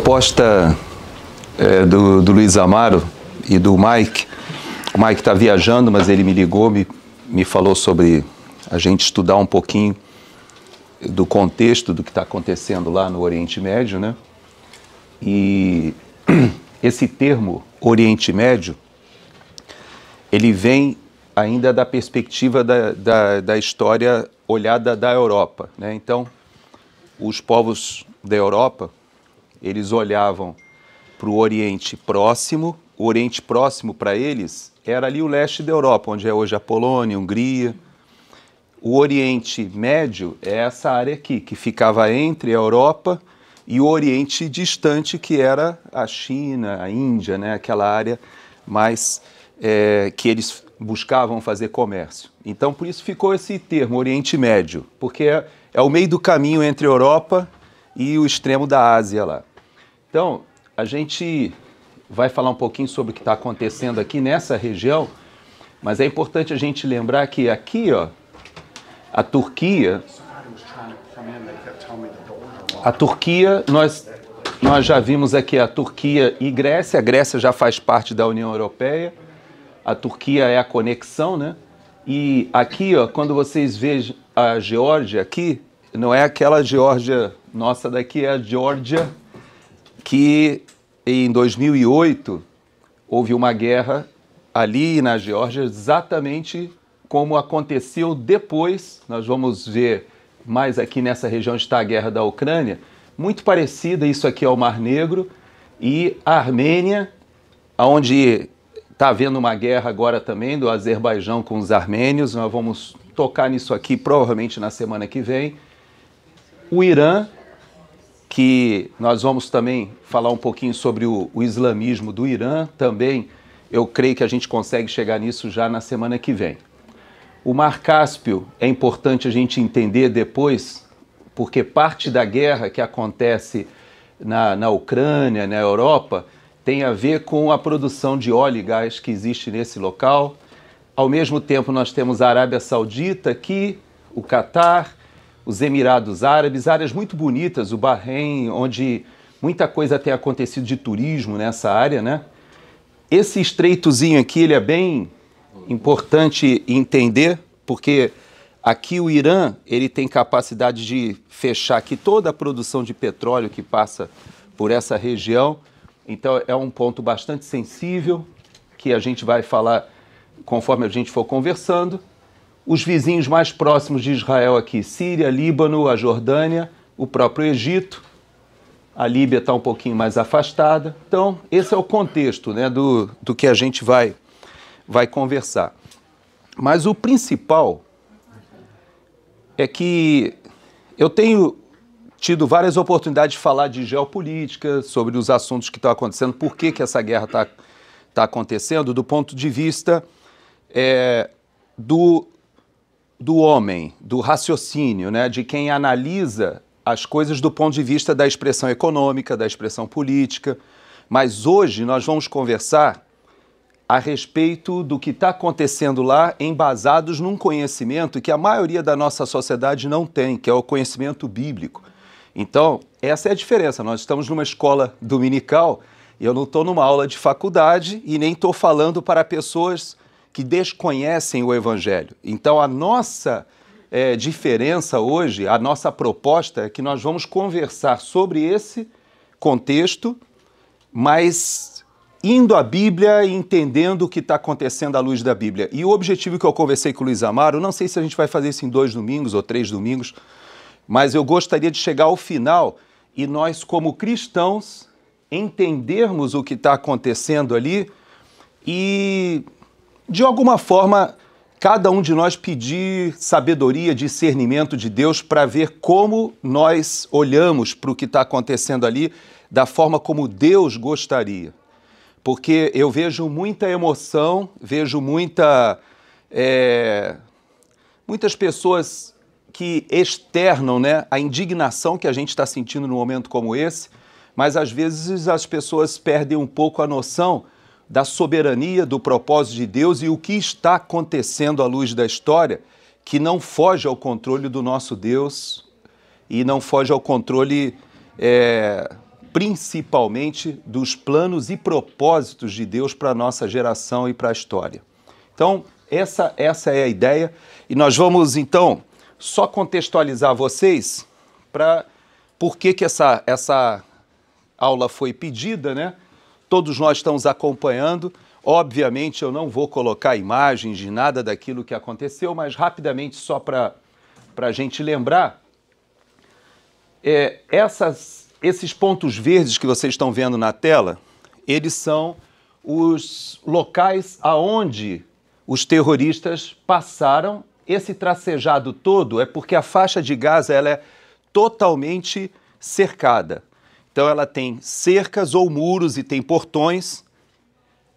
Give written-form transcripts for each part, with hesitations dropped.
proposta do Luiz Amaro e do Mike. O Mike está viajando, mas ele me ligou, me falou sobre a gente estudar um pouquinho do contexto do que está acontecendo lá no Oriente Médio, né? E esse termo Oriente Médio, ele vem ainda da perspectiva da história olhada da Europa, né? Então, os povos da Europa, eles olhavam para o Oriente Próximo. O Oriente Próximo para eles era ali o leste da Europa, onde é hoje a Polônia, a Hungria. O Oriente Médio é essa área aqui, que ficava entre a Europa e o Oriente distante, que era a China, a Índia, né? Aquela área mais que eles buscavam fazer comércio. Então, por isso ficou esse termo, Oriente Médio, porque é o meio do caminho entre a Europa e o extremo da Ásia lá. Então, a gente vai falar um pouquinho sobre o que está acontecendo aqui nessa região, mas é importante a gente lembrar que aqui, ó, a Turquia, nós já vimos aqui a Turquia e Grécia. A Grécia já faz parte da União Europeia, a Turquia é a conexão, né? E aqui, ó, quando vocês vejam a Geórgia aqui, não é aquela Geórgia nossa daqui, é a Geórgia que em 2008 houve uma guerra ali na Geórgia, exatamente como aconteceu depois. Nós vamos ver mais aqui nessa região onde está a guerra da Ucrânia, muito parecida, isso aqui ao Mar Negro, e a Armênia, onde está havendo uma guerra agora também do Azerbaijão com os armênios. Nós vamos tocar nisso aqui provavelmente na semana que vem. O Irã, que nós vamos também falar um pouquinho sobre o islamismo do Irã, também eu creio que a gente consegue chegar nisso já na semana que vem. O Mar Cáspio é importante a gente entender depois, porque parte da guerra que acontece na Ucrânia, na Europa, tem a ver com a produção de óleo e gás que existe nesse local. Ao mesmo tempo, nós temos a Arábia Saudita aqui, o Catar, os Emirados Árabes, áreas muito bonitas, o Bahrein, onde muita coisa tem acontecido de turismo nessa área, né? Esse estreitozinho aqui, ele é bem importante entender, porque aqui o Irã, ele tem capacidade de fechar aqui toda a produção de petróleo que passa por essa região. Então é um ponto bastante sensível, que a gente vai falar conforme a gente for conversando. Os vizinhos mais próximos de Israel aqui, Síria, Líbano, a Jordânia, o próprio Egito. A Líbia está um pouquinho mais afastada. Então, esse é o contexto, né, do que a gente vai conversar. Mas o principal é que eu tenho tido várias oportunidades de falar de geopolítica, sobre os assuntos que estão acontecendo, por que essa guerra está acontecendo, do ponto de vista do homem, do raciocínio, né, de quem analisa as coisas do ponto de vista da expressão econômica, da expressão política. Mas hoje nós vamos conversar a respeito do que está acontecendo lá, embasados num conhecimento que a maioria da nossa sociedade não tem, que é o conhecimento bíblico. Então, essa é a diferença. Nós estamos numa escola dominical e eu não estou numa aula de faculdade e nem estou falando para pessoas que desconhecem o Evangelho. Então, a nossa diferença hoje, a nossa proposta é que nós vamos conversar sobre esse contexto, mas indo à Bíblia e entendendo o que está acontecendo à luz da Bíblia. E o objetivo que eu conversei com o Luiz Amaro, não sei se a gente vai fazer isso em 2 domingos ou 3 domingos, mas eu gostaria de chegar ao final e nós, como cristãos, entendermos o que está acontecendo ali e, de alguma forma, cada um de nós pedir sabedoria, discernimento de Deus para ver como nós olhamos para o que está acontecendo ali da forma como Deus gostaria. Porque eu vejo muita emoção, vejo muitas pessoas que externam, né, a indignação que a gente está sentindo num momento como esse, mas às vezes as pessoas perdem um pouco a noção da soberania, do propósito de Deus e o que está acontecendo à luz da história, que não foge ao controle do nosso Deus e não foge ao controle principalmente dos planos e propósitos de Deus para a nossa geração e para a história. Então, essa é a ideia, e nós vamos, então, só contextualizar vocês para por que essa aula foi pedida, né? Todos nós estamos acompanhando. Obviamente, eu não vou colocar imagens de nada daquilo que aconteceu, mas rapidamente, só para a gente lembrar, esses pontos verdes que vocês estão vendo na tela, eles são os locais aonde os terroristas passaram. Esse tracejado todo é porque a faixa de Gaza ela é totalmente cercada. Então ela tem cercas ou muros e tem portões,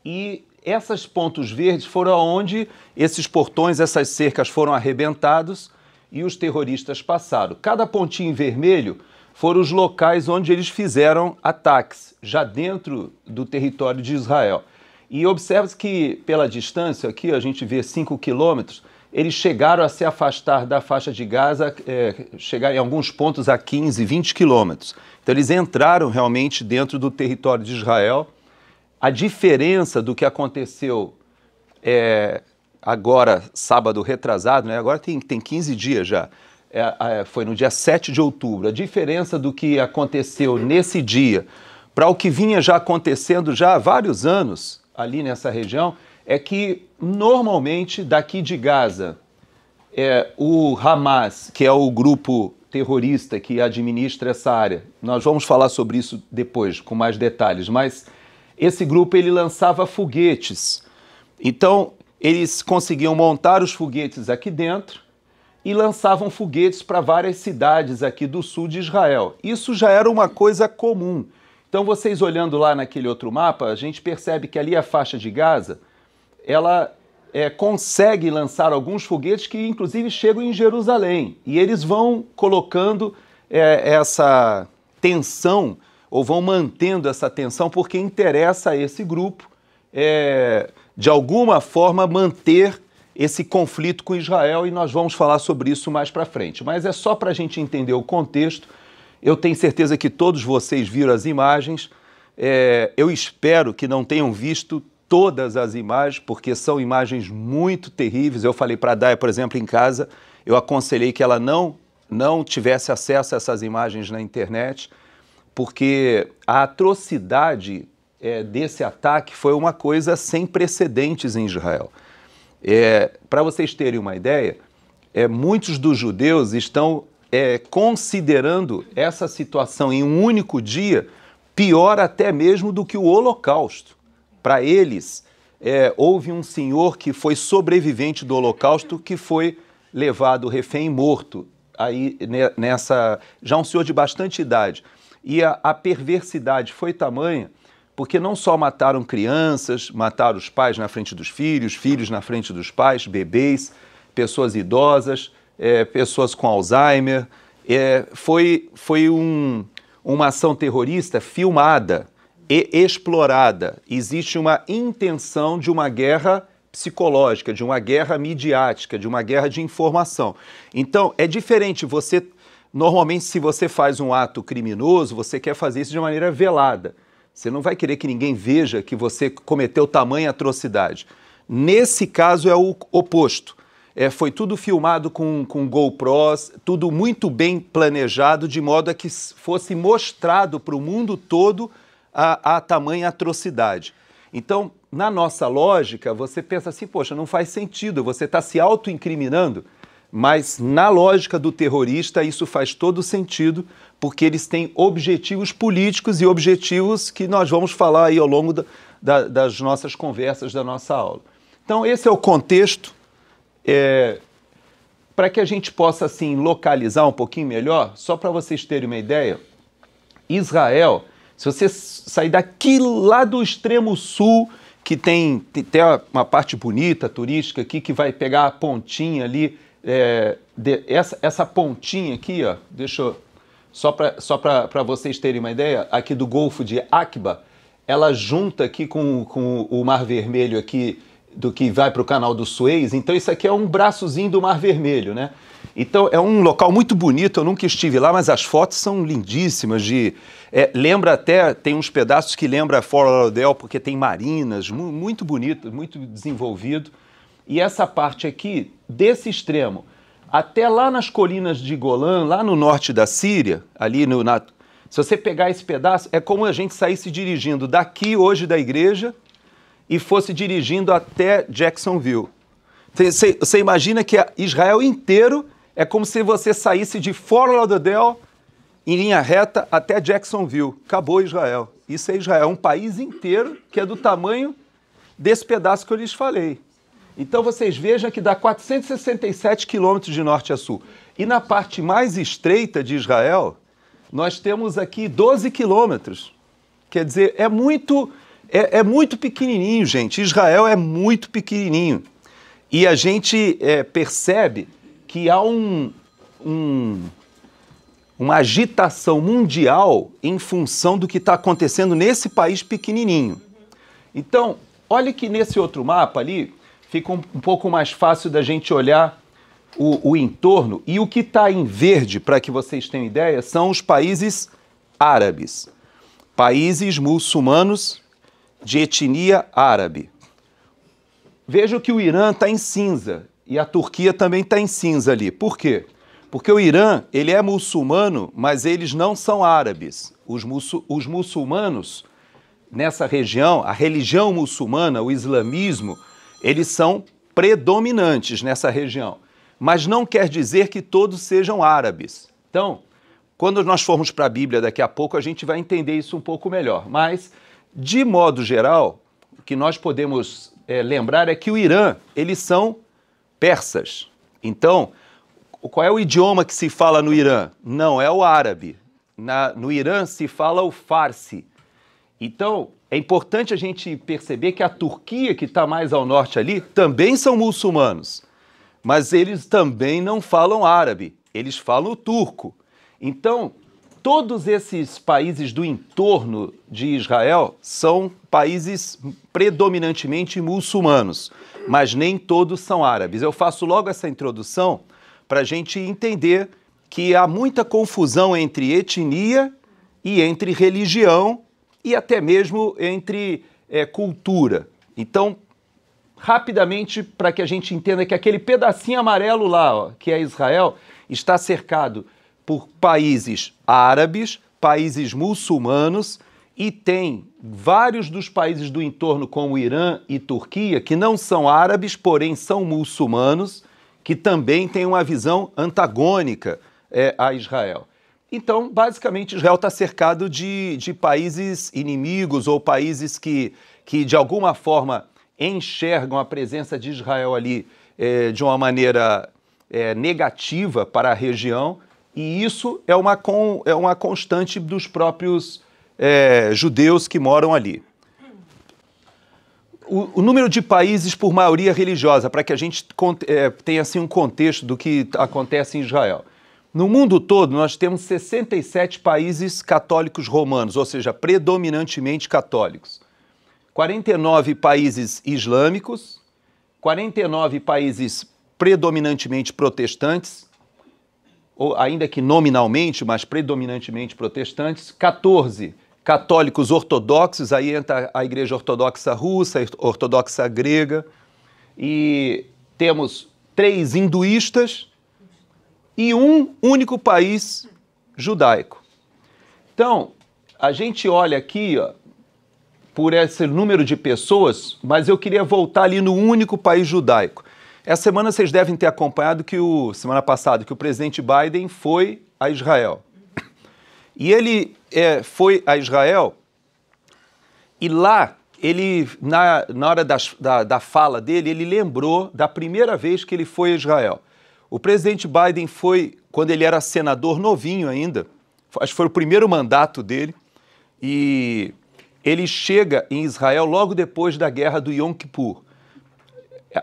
e esses pontos verdes foram onde esses portões, essas cercas foram arrebentados e os terroristas passaram. Cada pontinho vermelho foram os locais onde eles fizeram ataques, já dentro do território de Israel. E observe que pela distância aqui, a gente vê 5 quilômetros, eles chegaram a se afastar da faixa de Gaza, chegar em alguns pontos a 15, 20 quilômetros. Então eles entraram realmente dentro do território de Israel. A diferença do que aconteceu agora, sábado retrasado, né? Agora tem 15 dias já, foi no dia 7 de outubro. A diferença do que aconteceu nesse dia para o que vinha já acontecendo já há vários anos ali nessa região é que normalmente daqui de Gaza o Hamas, que é o grupo terrorista que administra essa área, nós vamos falar sobre isso depois com mais detalhes, mas esse grupo ele lançava foguetes. Então eles conseguiam montar os foguetes aqui dentro e lançavam foguetes para várias cidades aqui do sul de Israel. Isso já era uma coisa comum. Então vocês olhando lá naquele outro mapa, a gente percebe que ali a faixa de Gaza, ela consegue lançar alguns foguetes que inclusive chegam em Jerusalém. E eles vão colocando essa tensão, ou vão mantendo essa tensão, porque interessa a esse grupo, de alguma forma, manter esse conflito com Israel, e nós vamos falar sobre isso mais para frente. Mas é só para a gente entender o contexto. Eu tenho certeza que todos vocês viram as imagens. Eu espero que não tenham visto todas as imagens, porque são imagens muito terríveis. Eu falei para a Daya, por exemplo, em casa, eu aconselhei que ela não tivesse acesso a essas imagens na internet, porque a atrocidade desse ataque foi uma coisa sem precedentes em Israel. Para vocês terem uma ideia, muitos dos judeus estão considerando essa situação em um único dia pior até mesmo do que o Holocausto. Para eles, houve um senhor que foi sobrevivente do Holocausto que foi levado refém morto, aí, já um senhor de bastante idade. E a perversidade foi tamanha, porque não só mataram crianças, mataram os pais na frente dos filhos, filhos na frente dos pais, bebês, pessoas idosas, pessoas com Alzheimer. Foi uma ação terrorista filmada e explorada. Existe uma intenção de uma guerra psicológica, de uma guerra midiática, de uma guerra de informação. Então, é diferente. Normalmente, se você faz um ato criminoso, você quer fazer isso de maneira velada. Você não vai querer que ninguém veja que você cometeu tamanha atrocidade. Nesse caso é o oposto. Foi tudo filmado com GoPros, tudo muito bem planejado, de modo a que fosse mostrado para o mundo todo a tamanha atrocidade. Então, na nossa lógica, você pensa assim, poxa, não faz sentido, você está se auto-incriminando, mas na lógica do terrorista isso faz todo sentido, porque eles têm objetivos políticos e objetivos que nós vamos falar aí ao longo das nossas conversas, da nossa aula. Então, esse é o contexto, para que a gente possa, assim, localizar um pouquinho melhor, só para vocês terem uma ideia, Israel, se você sair daqui lá do extremo sul, que tem uma parte bonita, turística aqui, que vai pegar a pontinha ali, essa pontinha aqui, ó, só para vocês terem uma ideia, aqui do Golfo de Aqaba, ela junta aqui com o Mar Vermelho aqui do que vai para o canal do Suez. Então isso aqui é um braçozinho do Mar Vermelho, né? Então é um local muito bonito, eu nunca estive lá, mas as fotos são lindíssimas. Lembra até, tem uns pedaços que lembra Fort Lauderdale, porque tem marinas, muito bonito, muito desenvolvido. E essa parte aqui, desse extremo, até lá nas colinas de Golã, lá no norte da Síria, ali se você pegar esse pedaço, é como a gente saísse dirigindo daqui hoje da igreja e fosse dirigindo até Jacksonville. Você imagina que Israel inteiro é como se você saísse de Fort Lauderdale em linha reta até Jacksonville. Acabou Israel. Isso é Israel, um país inteiro que é do tamanho desse pedaço que eu lhes falei. Então vocês vejam que dá 467 quilômetros de norte a sul. E na parte mais estreita de Israel, nós temos aqui 12 quilômetros. Quer dizer, é muito pequenininho, gente. Israel é muito pequenininho. E a gente percebe que há uma agitação mundial em função do que está acontecendo nesse país pequenininho. Então, olha que nesse outro mapa ali, fica um pouco mais fácil da gente olhar o entorno. E o que está em verde, para que vocês tenham ideia, são os países árabes. Países muçulmanos de etnia árabe. Vejam que o Irã está em cinza e a Turquia também está em cinza ali. Por quê? Porque o Irã, ele é muçulmano, mas eles não são árabes. Os muçulmanos nessa região, a religião muçulmana, o islamismo, eles são predominantes nessa região. Mas não quer dizer que todos sejam árabes. Então, quando nós formos para a Bíblia daqui a pouco, a gente vai entender isso um pouco melhor. Mas, de modo geral, o que nós podemos lembrar é que o Irã, eles são persas. Então, qual é o idioma que se fala no Irã? Não é o árabe. No Irã se fala o farsi. Então, é importante a gente perceber que a Turquia, que está mais ao norte ali, também são muçulmanos. Mas eles também não falam árabe, eles falam turco. Então, todos esses países do entorno de Israel são países predominantemente muçulmanos, mas nem todos são árabes. Eu faço logo essa introdução para a gente entender que há muita confusão entre etnia e entre religião e até mesmo entre cultura. Então, rapidamente, para que a gente entenda que aquele pedacinho amarelo lá, ó, que é Israel, está cercado por países árabes, países muçulmanos, e tem vários dos países do entorno, como Irã e Turquia, que não são árabes, porém são muçulmanos, que também têm uma visão antagônica a Israel. Então, basicamente, Israel está cercado de países inimigos ou países que de alguma forma, enxergam a presença de Israel ali de uma maneira negativa para a região, e isso é uma constante dos próprios judeus que moram ali. O número de países por maioria religiosa, para que a gente tenha assim, um contexto do que acontece em Israel. No mundo todo, nós temos 67 países católicos romanos, ou seja, predominantemente católicos. 49 países islâmicos, 49 países predominantemente protestantes, ou ainda que nominalmente, mas predominantemente protestantes, 14 católicos ortodoxos, aí entra a Igreja Ortodoxa Russa, a Ortodoxa Grega, e temos 3 hinduístas e um único país judaico. Então, a gente olha aqui, ó, por esse número de pessoas, mas eu queria voltar ali no único país judaico. Essa semana vocês devem ter acompanhado semana passada, que o presidente Biden foi a Israel. E ele foi a Israel e lá, ele, na hora da fala dele, ele lembrou da primeira vez que ele foi a Israel. O presidente Biden foi quando ele era senador novinho ainda, acho que foi o primeiro mandato dele, e ele chega em Israel logo depois da guerra do Yom Kippur.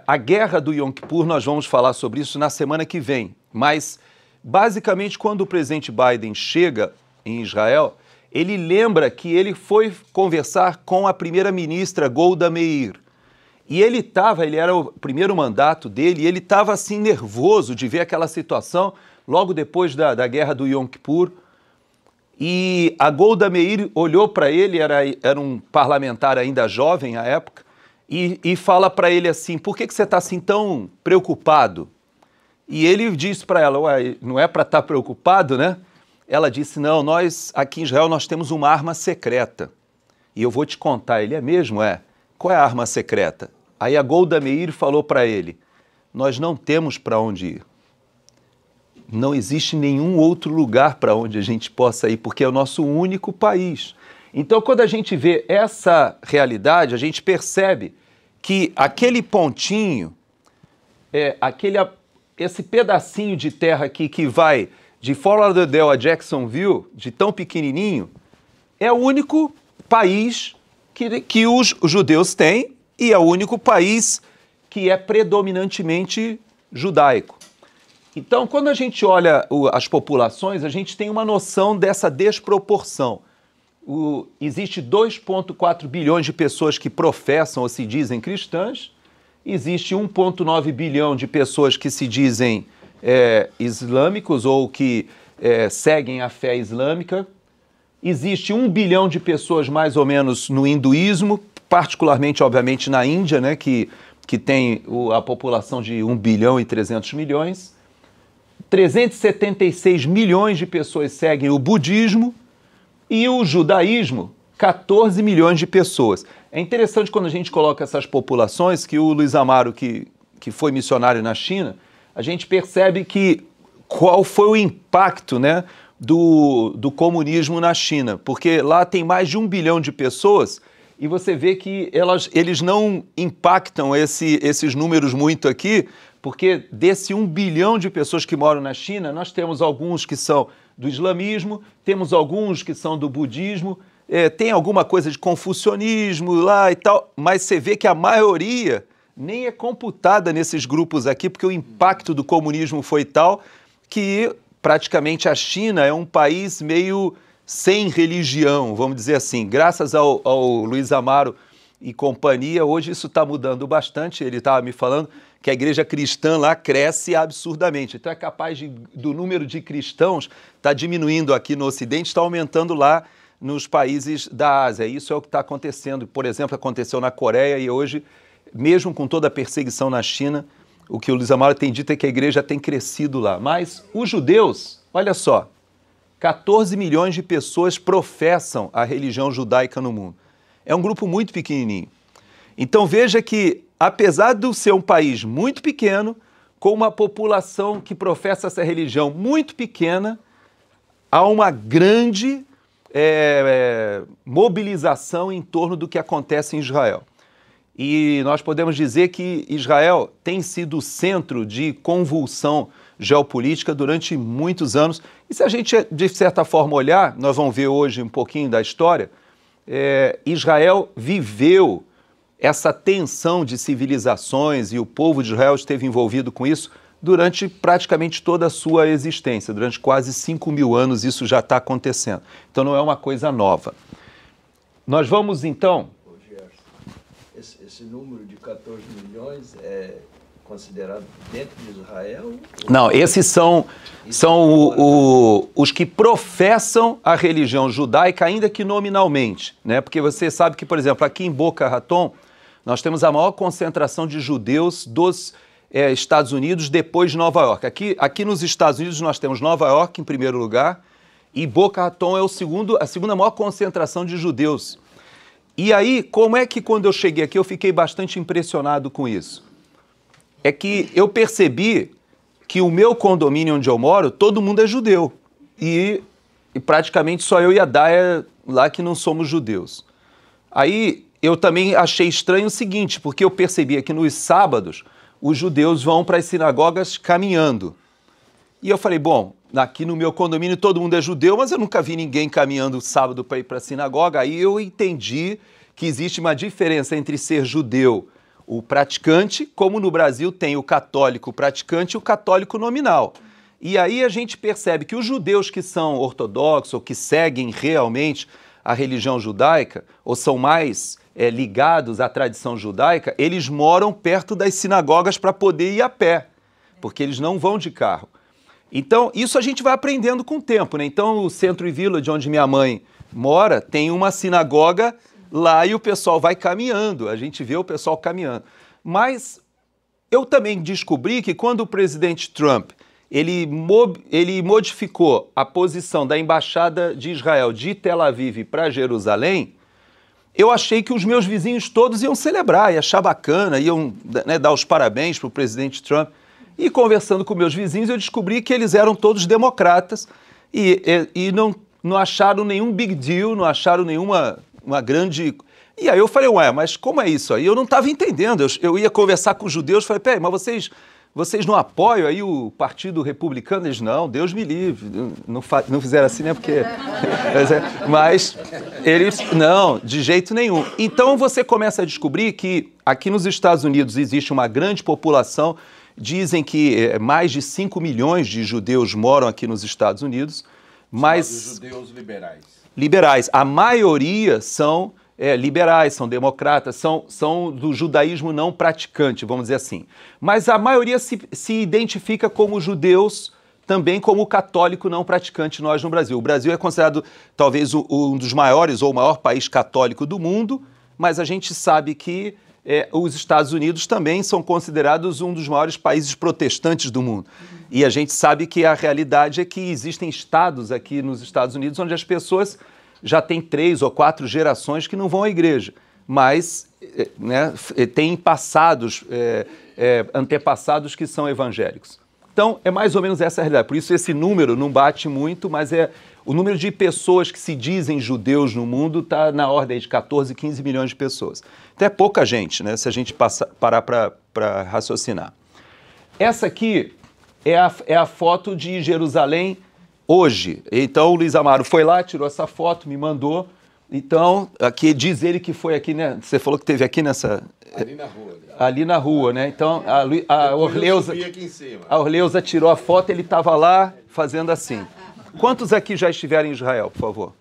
A guerra do Yom Kippur, nós vamos falar sobre isso na semana que vem, mas basicamente quando o presidente Biden chega em Israel, ele lembra que ele foi conversar com a primeira-ministra Golda Meir E ele era o primeiro mandato dele, e ele estava assim nervoso de ver aquela situação, logo depois da guerra do Yom Kippur. E a Golda Meir olhou para ele, era um parlamentar ainda jovem à época, e fala para ele assim, por que você está assim tão preocupado? E ele disse para ela, ué, não é para estar preocupado, né? Ela disse, não, nós aqui em Israel nós temos uma arma secreta. E eu vou te contar, ele é mesmo? É. Qual é a arma secreta? Aí a Golda Meir falou para ele, nós não temos para onde ir. Não existe nenhum outro lugar para onde a gente possa ir, porque é o nosso único país. Então, quando a gente vê essa realidade, a gente percebe que aquele pontinho, esse pedacinho de terra aqui que vai de Fort Lauderdale a Jacksonville, de tão pequenininho, é o único país que os judeus têm e é o único país que é predominantemente judaico. Então, quando a gente olha as populações, a gente tem uma noção dessa desproporção. Existe 2,4 bilhões de pessoas que professam ou se dizem cristãs, existe 1,9 bilhão de pessoas que se dizem islâmicos ou que seguem a fé islâmica, existe 1 bilhão de pessoas mais ou menos no hinduísmo, particularmente, obviamente, na Índia, né, que tem a população de 1 bilhão e 300 milhões, 376 milhões de pessoas seguem o budismo e o judaísmo, 14 milhões de pessoas. É interessante quando a gente coloca essas populações, que o Luiz Amaro, que foi missionário na China, a gente percebe qual foi o impacto, né, do comunismo na China, porque lá tem mais de 1 bilhão de pessoas e você vê que eles não impactam esses números muito aqui, porque desse 1 bilhão de pessoas que moram na China, nós temos alguns que são do islamismo, temos alguns que são do budismo, tem alguma coisa de confucionismo lá e tal, mas você vê que a maioria nem é computada nesses grupos aqui, porque o impacto do comunismo foi tal que praticamente a China é um país meio sem religião, vamos dizer assim. Graças ao Luiz Amaro e companhia, hoje isso está mudando bastante. Ele estava me falando que a igreja cristã lá cresce absurdamente. Então é capaz do número de cristãos está diminuindo aqui no Ocidente, está aumentando lá nos países da Ásia. Isso é o que está acontecendo. Por exemplo, aconteceu na Coreia e hoje, mesmo com toda a perseguição na China, o que o Luiz Amaro tem dito é que a igreja tem crescido lá. Mas os judeus, olha só, 14 milhões de pessoas professam a religião judaica no mundo. É um grupo muito pequenininho. Então veja que, apesar de ser um país muito pequeno, com uma população que professa essa religião muito pequena, há uma grande mobilização em torno do que acontece em Israel. E nós podemos dizer que Israel tem sido o centro de convulsão geopolítica durante muitos anos. E se a gente, de certa forma, olhar, nós vamos ver hoje um pouquinho da história, Israel viveu essa tensão de civilizações e o povo de Israel esteve envolvido com isso durante praticamente toda a sua existência. Durante quase 5.000 anos isso já está acontecendo. Então não é uma coisa nova. Nós vamos então... Esse número de 14 milhões é considerado dentro de Israel? Não, esses são os que professam a religião judaica, ainda que nominalmente, né? Porque você sabe que, por exemplo, aqui em Boca Raton, nós temos a maior concentração de judeus dos Estados Unidos depois de Nova York. Aqui nos Estados Unidos nós temos Nova York em primeiro lugar e Boca Raton é a segunda maior concentração de judeus. E aí, como é que quando eu cheguei aqui eu fiquei bastante impressionado com isso? É que eu percebi que o meu condomínio onde eu moro, todo mundo é judeu. E praticamente só eu e a Daia lá que não somos judeus. Aí eu também achei estranho o seguinte, porque eu percebia que nos sábados os judeus vão para as sinagogas caminhando. E eu falei, bom, aqui no meu condomínio todo mundo é judeu, mas eu nunca vi ninguém caminhando sábado para ir para a sinagoga. Aí eu entendi que existe uma diferença entre ser judeu, o praticante, como no Brasil tem o católico praticante e o católico nominal. E aí a gente percebe que os judeus que são ortodoxos ou que seguem realmente à religião judaica, ou são mais ligados à tradição judaica, eles moram perto das sinagogas para poder ir a pé, porque eles não vão de carro. Então, isso a gente vai aprendendo com o tempo, né? Então, o Century Village, onde minha mãe mora, tem uma sinagoga lá e o pessoal vai caminhando, a gente vê o pessoal caminhando. Mas eu também descobri que quando o presidente Trump ele modificou a posição da Embaixada de Israel de Tel Aviv para Jerusalém, eu achei que os meus vizinhos todos iam celebrar, iam achar bacana, iam, né, dar os parabéns para o presidente Trump. E conversando com meus vizinhos, eu descobri que eles eram todos democratas e não acharam nenhum big deal, não acharam nenhuma grande... E aí eu falei, ué, mas como é isso aí? Eu não estava entendendo. Eu ia conversar com os judeus, falei, peraí, mas vocês não apoiam aí o Partido Republicano? Eles, não, Deus me livre. Não fizeram assim, né? Porque... Mas eles, não, de jeito nenhum. Então você começa a descobrir que aqui nos Estados Unidos existe uma grande população. Dizem que mais de 5 milhões de judeus moram aqui nos Estados Unidos, mas... Os judeus liberais. Liberais. A maioria são liberais, são democratas, são do judaísmo não praticante, vamos dizer assim. Mas a maioria se identifica como judeus, também como católico não praticante nós no Brasil. O Brasil é considerado talvez um dos maiores ou o maior país católico do mundo, mas a gente sabe que os Estados Unidos também são considerados um dos maiores países protestantes do mundo. E a gente sabe que a realidade é que existem estados aqui nos Estados Unidos onde as pessoas já têm 3 ou 4 gerações que não vão à igreja, mas né, têm antepassados que são evangélicos. Então, é mais ou menos essa a realidade. Por isso esse número não bate muito, mas o número de pessoas que se dizem judeus no mundo está na ordem de 14, 15 milhões de pessoas. Então é pouca gente, né, se a gente parar para raciocinar. Essa aqui é a foto de Jerusalém hoje. Então o Luiz Amaro foi lá, tirou essa foto, me mandou. Então, aqui diz ele que foi aqui, né? Você falou que teve aqui nessa... Ali na rua. Ali na rua, né? Então a Orleusa tirou a foto, ele estava lá fazendo assim. Quantos aqui já estiveram em Israel, por favor?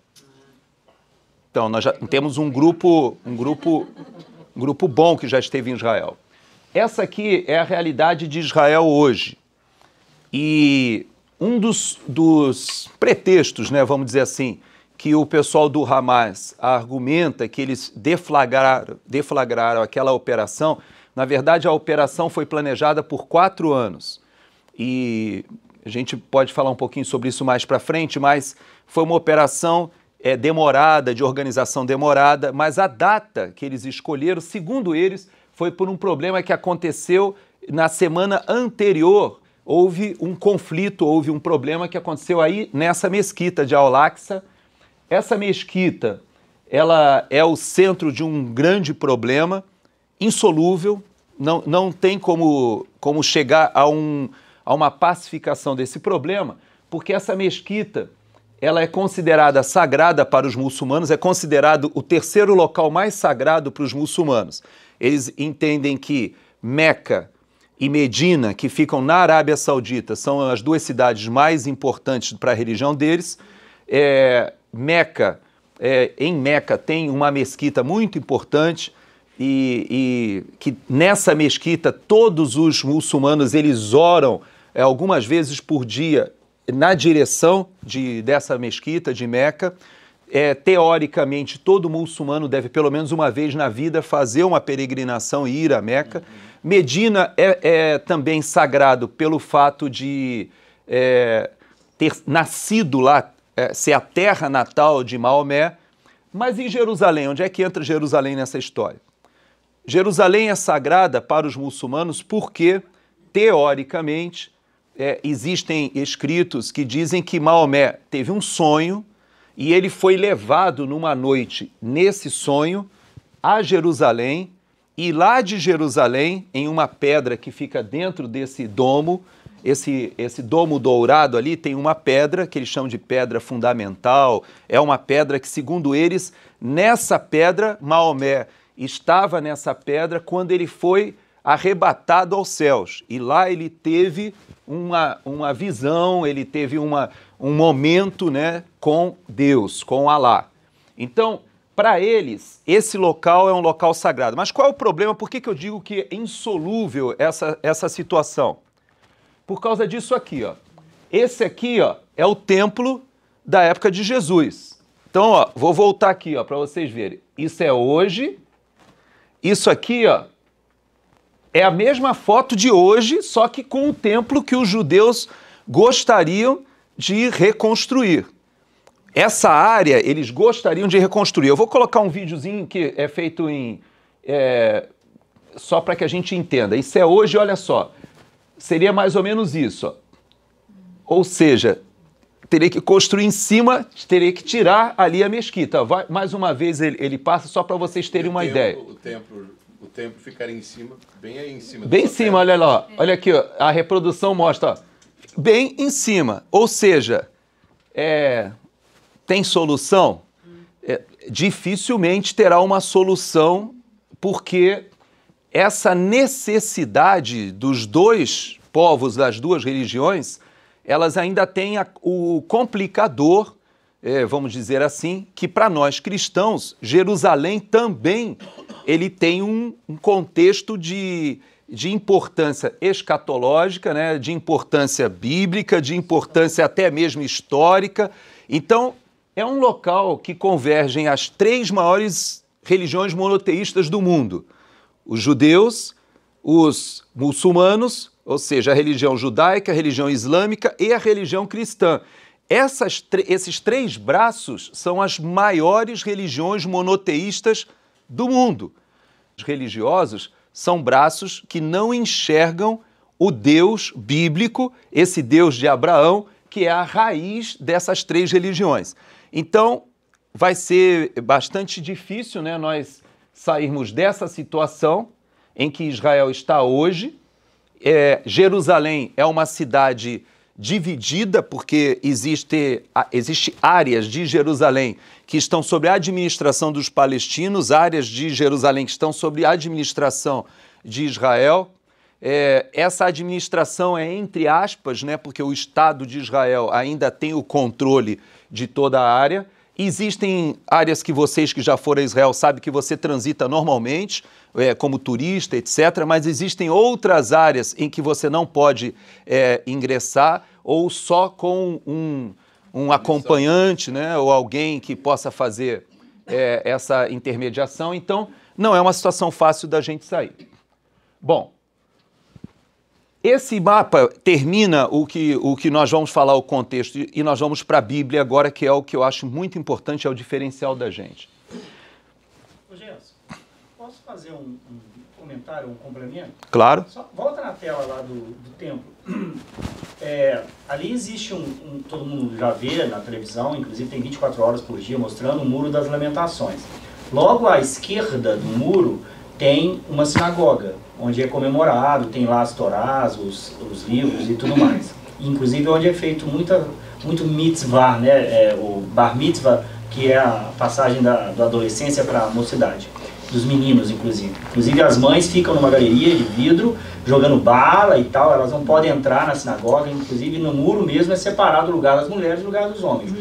Então, nós já temos um grupo bom que já esteve em Israel. Essa aqui é a realidade de Israel hoje. E um dos pretextos, né, vamos dizer assim, que o pessoal do Hamas argumenta que eles deflagraram aquela operação, na verdade a operação foi planejada por 4 anos. E a gente pode falar um pouquinho sobre isso mais para frente, mas foi uma operação demorada, de organização demorada, mas a data que eles escolheram, segundo eles, foi por um problema que aconteceu na semana anterior. Houve um conflito, houve um problema que aconteceu aí nessa mesquita de Al-Aqsa. Essa mesquita, ela é o centro de um grande problema, insolúvel, não tem como chegar a uma pacificação desse problema, porque essa mesquita, ela é considerada sagrada para os muçulmanos, é considerado o 3º local mais sagrado para os muçulmanos. Eles entendem que Meca e Medina, que ficam na Arábia Saudita, são as 2 cidades mais importantes para a religião deles. Em Meca tem uma mesquita muito importante e que nessa mesquita todos os muçulmanos eles oram algumas vezes por dia na direção dessa mesquita de Meca. Teoricamente, todo muçulmano deve pelo menos uma vez na vida fazer uma peregrinação e ir a Meca. Medina é também sagrado pelo fato de ter nascido lá, ser a terra natal de Maomé. Mas em Jerusalém, onde é que entra Jerusalém nessa história? Jerusalém é sagrada para os muçulmanos porque, teoricamente, existem escritos que dizem que Maomé teve um sonho e ele foi levado numa noite, nesse sonho, a Jerusalém, e lá de Jerusalém, em uma pedra que fica dentro desse domo, esse domo dourado ali tem uma pedra que eles chamam de pedra fundamental, é uma pedra que, segundo eles, nessa pedra, Maomé estava nessa pedra quando ele foi arrebatado aos céus. E lá ele teve uma visão, ele teve um momento, né, com Deus, com Alá. Então, para eles, esse local é um local sagrado. Mas qual é o problema? Por que eu digo que é insolúvel essa situação? Por causa disso aqui, ó. Esse aqui, ó, é o templo da época de Jesus. Então, ó, vou voltar aqui, ó, para vocês verem. Isso é hoje. Isso aqui, ó, é a mesma foto de hoje, só que com o templo que os judeus gostariam de reconstruir. Essa área, eles gostariam de reconstruir. Eu vou colocar um videozinho que é feito em... só para que a gente entenda. Isso é hoje, olha só. Seria mais ou menos isso, ó. Ou seja, teria que construir em cima, teria que tirar ali a mesquita. Mais uma vez ele passa só para vocês terem uma ideia. O templo ficaria em cima, bem aí em cima. Bem em cima, olha lá. Olha aqui, ó, a reprodução mostra, ó, bem em cima. Ou seja, tem solução? Dificilmente terá uma solução, porque essa necessidade dos dois povos, das duas religiões, elas ainda têm o complicador, vamos dizer assim, que para nós cristãos, Jerusalém também ele tem um contexto de importância escatológica, né, de importância bíblica, de importância até mesmo histórica. Então, é um local que convergem as três maiores religiões monoteístas do mundo. Os judeus, os muçulmanos, ou seja, a religião judaica, a religião islâmica e a religião cristã. Esses três braços são as maiores religiões monoteístas do mundo. Os religiosos são braços que não enxergam o Deus bíblico, esse Deus de Abraão, que é a raiz dessas três religiões. Então, vai ser bastante difícil, né, nós sairmos dessa situação em que Israel está hoje. Jerusalém é uma cidade dividida, porque existe áreas de Jerusalém que estão sob a administração dos palestinos, áreas de Jerusalém que estão sob a administração de Israel. Essa administração é entre aspas, né, porque o Estado de Israel ainda tem o controle de toda a área. Existem áreas que vocês que já foram a Israel sabem que você transita normalmente, como turista, etc., mas existem outras áreas em que você não pode ingressar, ou só com um acompanhante, né, ou alguém que possa fazer essa intermediação. Então, não é uma situação fácil da gente sair. Bom, esse mapa termina o que nós vamos falar, o contexto, e nós vamos para a Bíblia agora, que é o que eu acho muito importante, é o diferencial da gente. Ô Gerson, posso fazer um comentário, um complemento? Claro. Só volta na tela lá do templo. Ali existe todo mundo já vê na televisão, inclusive tem 24 horas por dia mostrando o Muro das Lamentações. Logo à esquerda do muro tem uma sinagoga, onde é comemorado, tem lá as torás, os livros e tudo mais. Inclusive onde é feito muito mitzvah, né? O bar mitzvah, que é a passagem da adolescência para a mocidade, dos meninos inclusive. Inclusive as mães ficam numa galeria de vidro, jogando bala e tal, elas não podem entrar na sinagoga, inclusive no muro mesmo é separado o lugar das mulheres e o lugar dos homens.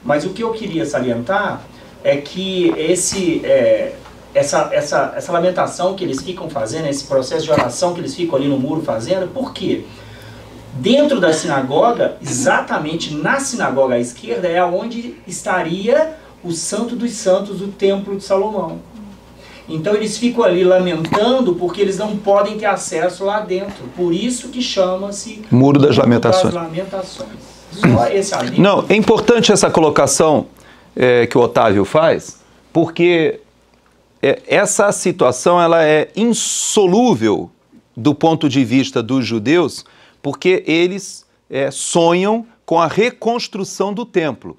Mas o que eu queria salientar é que essa lamentação que eles ficam fazendo, esse processo de oração que eles ficam ali no muro fazendo, por quê? Dentro da sinagoga, exatamente na sinagoga à esquerda, é onde estaria o Santo dos Santos do Templo de Salomão. Então eles ficam ali lamentando porque eles não podem ter acesso lá dentro. Por isso que chama-se Muro das Lamentações. Só esse ali. Não, é importante essa colocação que o Otávio faz, porque essa situação ela é insolúvel do ponto de vista dos judeus, porque eles sonham com a reconstrução do templo.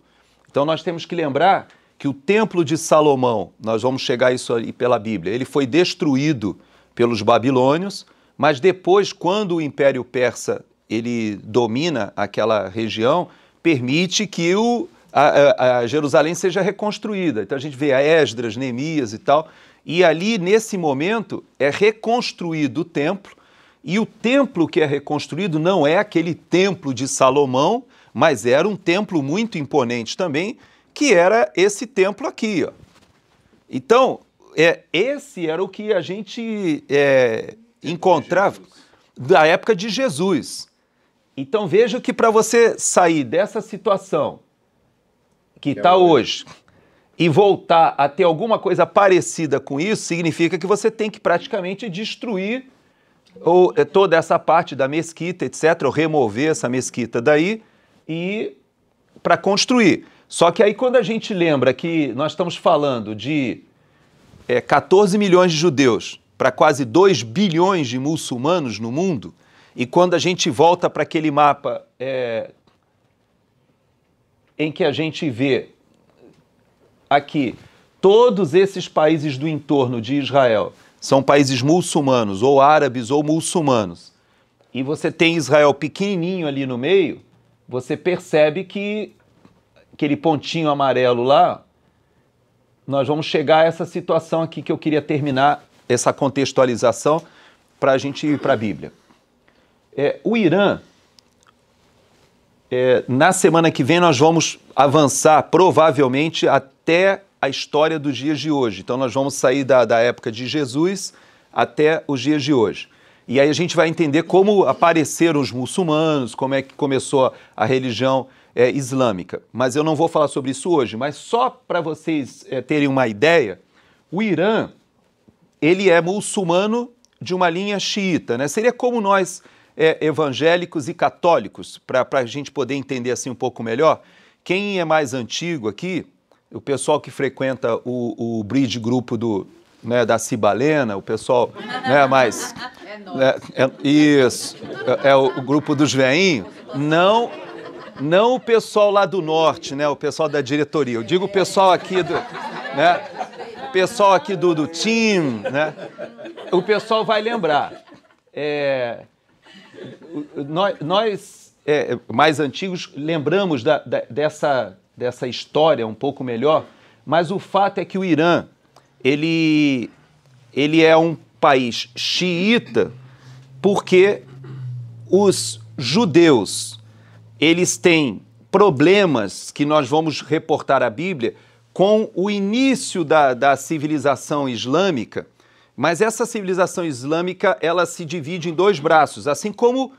Então nós temos que lembrar que o templo de Salomão, nós vamos chegar a isso aí pela Bíblia, ele foi destruído pelos babilônios, mas depois, quando o Império Persa ele domina aquela região, permite que a Jerusalém seja reconstruída. Então a gente vê a Esdras, Neemias e tal, e ali nesse momento é reconstruído o templo, e o templo que é reconstruído não é aquele templo de Salomão, mas era um templo muito imponente também, que era esse templo aqui, ó. Então, esse era o que a gente encontrava da época de Jesus. Então, veja que para você sair dessa situação que está hoje e voltar a ter alguma coisa parecida com isso, significa que você tem que praticamente destruir toda essa parte da mesquita, etc., ou remover essa mesquita daí e para construir. Só que aí quando a gente lembra que nós estamos falando de 14 milhões de judeus para quase 2 bilhões de muçulmanos no mundo, e quando a gente volta para aquele mapa em que a gente vê aqui todos esses países do entorno de Israel são países muçulmanos, ou árabes ou muçulmanos, e você tem Israel pequenininho ali no meio, você percebe que aquele pontinho amarelo lá, nós vamos chegar a essa situação aqui que eu queria terminar essa contextualização para a gente ir para a Bíblia. O Irã, na semana que vem nós vamos avançar provavelmente até a história dos dias de hoje. Então nós vamos sair da época de Jesus até os dias de hoje. E aí a gente vai entender como apareceram os muçulmanos, como é que começou a religião islâmica. Mas eu não vou falar sobre isso hoje, mas só para vocês terem uma ideia, o Irã, ele é muçulmano de uma linha xiita, né? Seria como nós, evangélicos e católicos, para a gente poder entender assim um pouco melhor. Quem é mais antigo aqui, o pessoal que frequenta o bridge grupo da Cibalena, o pessoal mais... Isso, o grupo dos veinhos, não o pessoal lá do norte, né, o pessoal da diretoria. Eu digo o pessoal aqui o pessoal aqui do team, né? O pessoal vai lembrar. Nós mais antigos lembramos dessa história um pouco melhor, mas o fato é que o Irã, ele é um país xiita porque os judeus, eles têm problemas que nós vamos reportar à Bíblia com o início da civilização islâmica, mas essa civilização islâmica, ela se divide em dois braços, assim como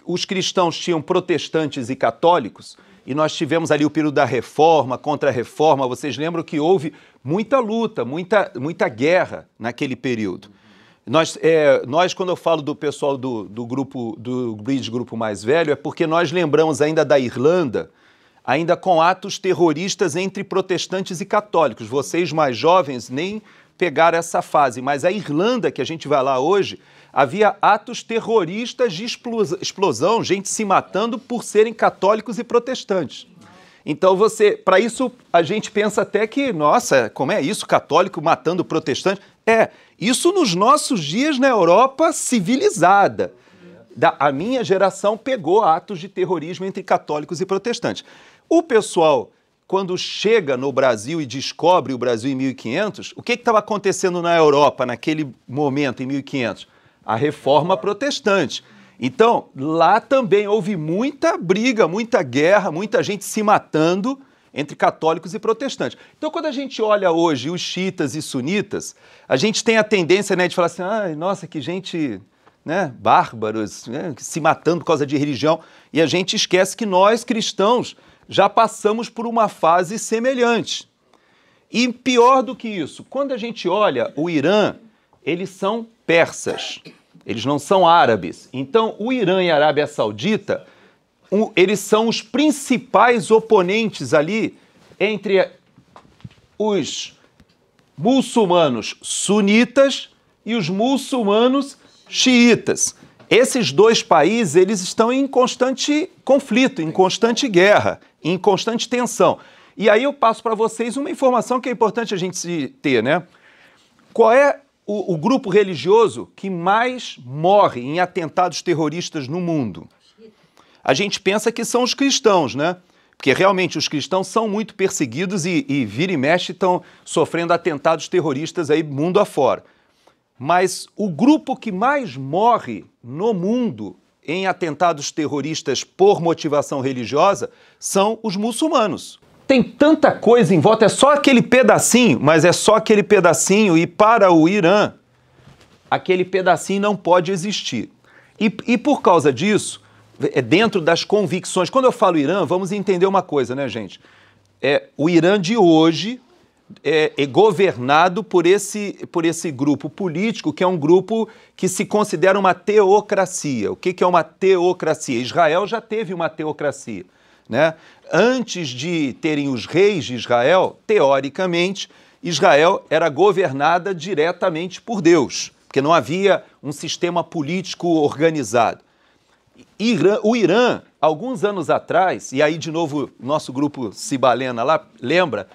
os cristãos tinham protestantes e católicos, e nós tivemos ali o período da Reforma, Contra-Reforma, vocês lembram que houve muita luta, muita guerra naquele período. Nós, quando eu falo do pessoal do grupo, do Bridge Grupo Mais Velho, é porque nós lembramos ainda da Irlanda, ainda com atos terroristas entre protestantes e católicos. Vocês mais jovens nem pegaram essa fase, mas a Irlanda, que a gente vai lá hoje, havia atos terroristas de explosão, gente se matando por serem católicos e protestantes. Então para isso a gente pensa até que, nossa, como é isso, católico matando protestante? Isso nos nossos dias na Europa civilizada. A minha geração pegou atos de terrorismo entre católicos e protestantes. O pessoal, quando chega no Brasil e descobre o Brasil em 1500, o que estava acontecendo na Europa naquele momento, em 1500? A Reforma Protestante. Então, lá também houve muita briga, muita guerra, muita gente se matando entre católicos e protestantes. Então, quando a gente olha hoje os xiitas e sunitas, a gente tem a tendência, de falar assim, nossa, que gente, bárbaros, se matando por causa de religião, e a gente esquece que nós, cristãos, já passamos por uma fase semelhante. E pior do que isso, quando a gente olha o Irã, eles são persas, eles não são árabes. Então, o Irã e a Arábia Saudita, eles são os principais oponentes ali entre os muçulmanos sunitas e os muçulmanos xiitas. Esses dois países, eles estão em constante conflito, em constante guerra, em constante tensão. E aí eu passo para vocês uma informação que é importante a gente ter, Qual é o grupo religioso que mais morre em atentados terroristas no mundo? A gente pensa que são os cristãos, Porque realmente os cristãos são muito perseguidos e vira e mexe estão sofrendo atentados terroristas aí mundo afora. Mas o grupo que mais morre no mundo em atentados terroristas por motivação religiosa são os muçulmanos. tem tanta coisa em volta, é só aquele pedacinho, mas é só aquele pedacinho, e para o Irã, aquele pedacinho não pode existir. E por causa disso, dentro das convicções, quando eu falo Irã, vamos entender uma coisa, né, gente? O Irã de hoje é governado por esse grupo político, que é um grupo que se considera uma teocracia. O que é uma teocracia? Israel já teve uma teocracia, né? Antes de terem os reis de Israel, teoricamente, Israel era governada diretamente por Deus, porque não havia um sistema político organizado. O Irã, alguns anos atrás, e aí de novo nosso grupo Cibalena lá lembra,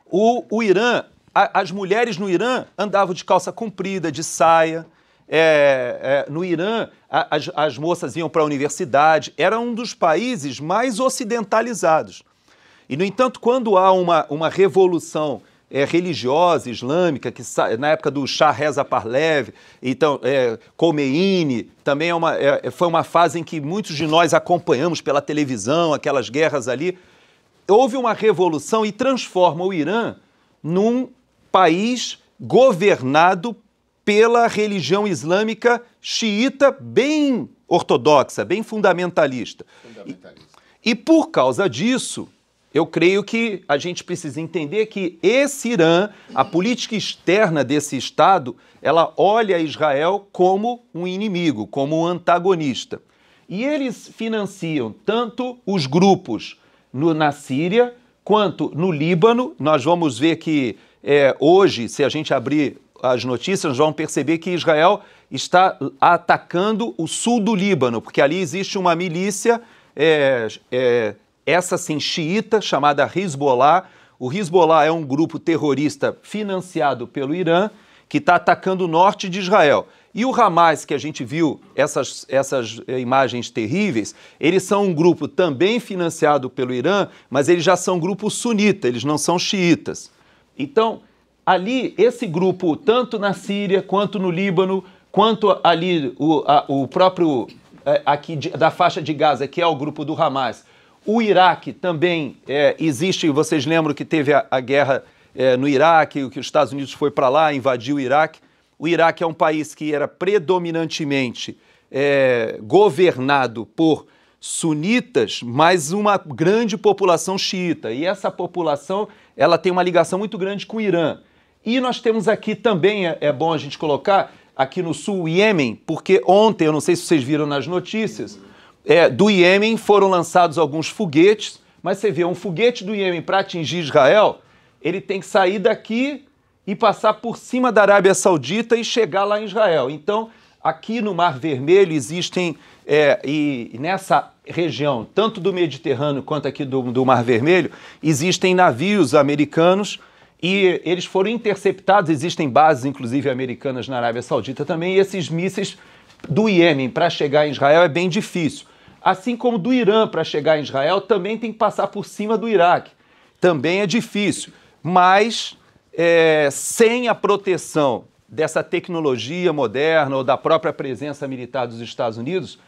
o Irã, as mulheres no Irã andavam de calça comprida, de saia. No Irã, as moças iam para a universidade. Era um dos países mais ocidentalizados. E, no entanto, quando há uma revolução religiosa, islâmica, que na época do Shah Reza Pahlavi, então, Khomeini, também foi uma fase em que muitos de nós acompanhamos pela televisão, aquelas guerras ali. Houve uma revolução e transforma o Irã num país governado pela religião islâmica xiita bem ortodoxa, bem fundamentalista. E por causa disso, eu creio que a gente precisa entender que esse Irã, a política externa desse Estado, ela olha Israel como um inimigo, como um antagonista. E eles financiam tanto os grupos na Síria, quanto no Líbano. Nós vamos ver que hoje, se a gente abrir as notícias, nós vamos perceber que Israel está atacando o sul do Líbano, porque ali existe uma milícia, essa sim, xiita, chamada Hezbollah. O Hezbollah é um grupo terrorista financiado pelo Irã, que está atacando o norte de Israel. E o Hamas, que a gente viu essas imagens terríveis, eles são um grupo também financiado pelo Irã, mas eles já são grupo sunita, eles não são xiitas. Então, ali, esse grupo, tanto na Síria, quanto no Líbano, quanto ali o próprio, aqui da faixa de Gaza, que é o grupo do Hamas, o Iraque também existe, vocês lembram que teve a guerra no Iraque, que os Estados Unidos foi para lá, invadiu o Iraque. O Iraque é um país que era predominantemente governado por sunitas, mas uma grande população xiita. E essa população, ela tem uma ligação muito grande com o Irã. E nós temos aqui também, é bom a gente colocar, aqui no sul, o Iêmen, porque ontem, eu não sei se vocês viram nas notícias, do Iêmen foram lançados alguns foguetes, mas você vê, um foguete do Iêmen para atingir Israel, ele tem que sair daqui e passar por cima da Arábia Saudita e chegar lá em Israel. Então, aqui no Mar Vermelho existem, e nessa região, tanto do Mediterrâneo quanto aqui do Mar Vermelho, existem navios americanos e eles foram interceptados, existem bases, inclusive, americanas na Arábia Saudita também, e esses mísseis do Iêmen para chegar em Israel é bem difícil. Assim como do Irã para chegar em Israel, também tem que passar por cima do Iraque. Também é difícil, mas sem a proteção dessa tecnologia moderna ou da própria presença militar dos Estados Unidos,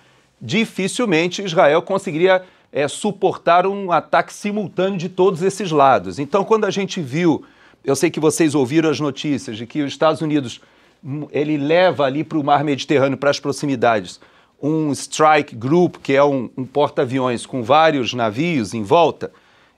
dificilmente Israel conseguiria suportar um ataque simultâneo de todos esses lados. Então, quando a gente viu, eu sei que vocês ouviram as notícias de que os Estados Unidos, ele leva ali para o mar Mediterrâneo, para as proximidades, um strike group, que é um porta-aviões com vários navios em volta.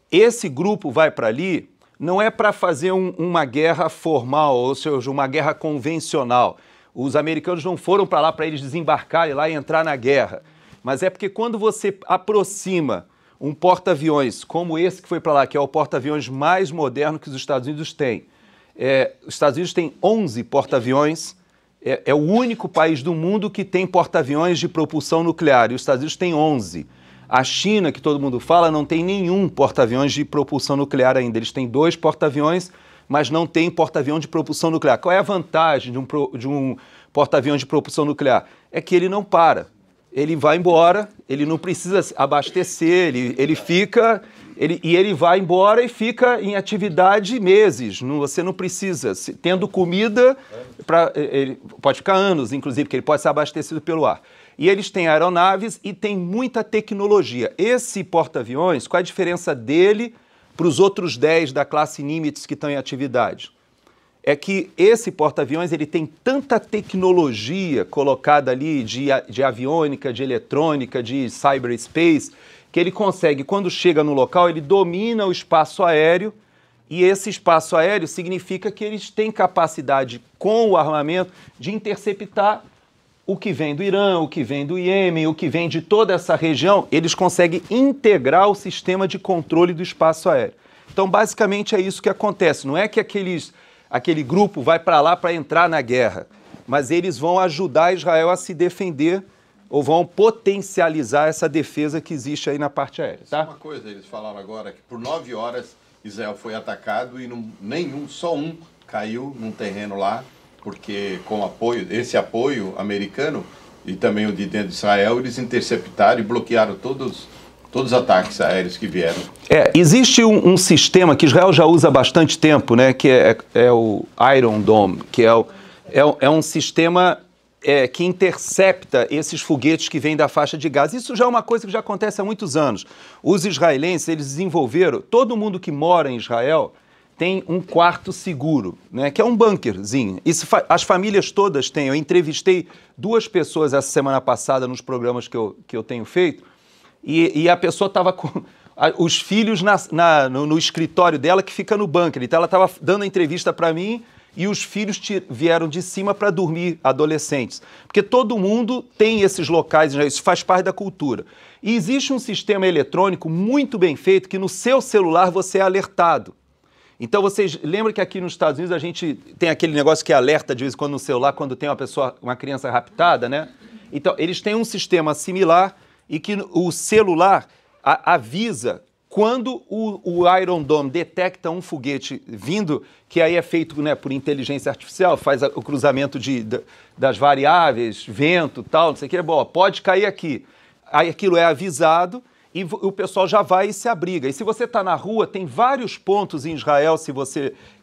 Esse grupo vai para ali, não é para fazer uma guerra formal, ou seja, uma guerra convencional. Os americanos não foram para lá para eles desembarcarem lá e entrar na guerra. Mas é porque quando você aproxima um porta-aviões como esse que foi para lá, que é o porta-aviões mais moderno que os Estados Unidos têm. Os Estados Unidos têm 11 porta-aviões, é o único país do mundo que tem porta-aviões de propulsão nuclear, e os Estados Unidos têm 11. A China, que todo mundo fala, não tem nenhum porta-aviões de propulsão nuclear ainda. Eles têm 2 porta-aviões, mas não tem porta-avião de propulsão nuclear. Qual é a vantagem de um porta-avião de propulsão nuclear? É que ele não para. Ele vai embora, ele não precisa abastecer, ele vai embora e fica em atividade meses. Você não precisa, tendo comida, ele pode ficar anos, inclusive, porque ele pode ser abastecido pelo ar. E eles têm aeronaves e tem muita tecnologia. Esse porta-aviões, qual é a diferença dele para os outros 10 da classe Nimitz que estão em atividade? É que esse porta-aviões ele tem tanta tecnologia colocada ali de aviônica, de eletrônica, de cyberspace, que ele consegue, quando chega no local, ele domina o espaço aéreo, e esse espaço aéreo significa que eles têm capacidade, com o armamento, de interceptar o que vem do Irã, o que vem do Iêmen, o que vem de toda essa região. Eles conseguem integrar o sistema de controle do espaço aéreo. Então, basicamente, é isso que acontece. Não é que aquele grupo vai para lá para entrar na guerra, mas eles vão ajudar Israel a se defender ou vão potencializar essa defesa que existe aí na parte aérea. Tá? Uma coisa, eles falaram agora que por 9 horas Israel foi atacado e só um caiu num terreno lá, porque com esse apoio americano e também o de dentro de Israel, eles interceptaram e bloquearam todos os ataques aéreos que vieram. Existe um sistema que Israel já usa há bastante tempo, né, que é o Iron Dome, que é um sistema que intercepta esses foguetes que vêm da faixa de Gaza. Isso já é uma coisa que já acontece há muitos anos. Os israelenses, eles desenvolveram, todo mundo que mora em Israel tem um quarto seguro, né, que é um bunkerzinho. As famílias todas têm. Eu entrevistei 2 pessoas essa semana passada nos programas que eu tenho feito, e a pessoa estava com os filhos no escritório dela, que fica no bunker. Então ela estava dando a entrevista para mim e os filhos vieram de cima para dormir, adolescentes. Porque todo mundo tem esses locais, isso faz parte da cultura. E existe um sistema eletrônico muito bem feito que no seu celular você é alertado. Então vocês lembram que aqui nos Estados Unidos a gente tem aquele negócio que alerta de vez em quando no celular quando tem uma criança raptada, né? Então eles têm um sistema similar e que o celular avisa quando o Iron Dome detecta um foguete vindo, que aí é feito, né, por inteligência artificial, faz o cruzamento das variáveis, vento, tal, não sei o que, bom, pode cair aqui. Aí aquilo é avisado e o pessoal já vai e se abriga. E se você está na rua, tem vários pontos em Israel,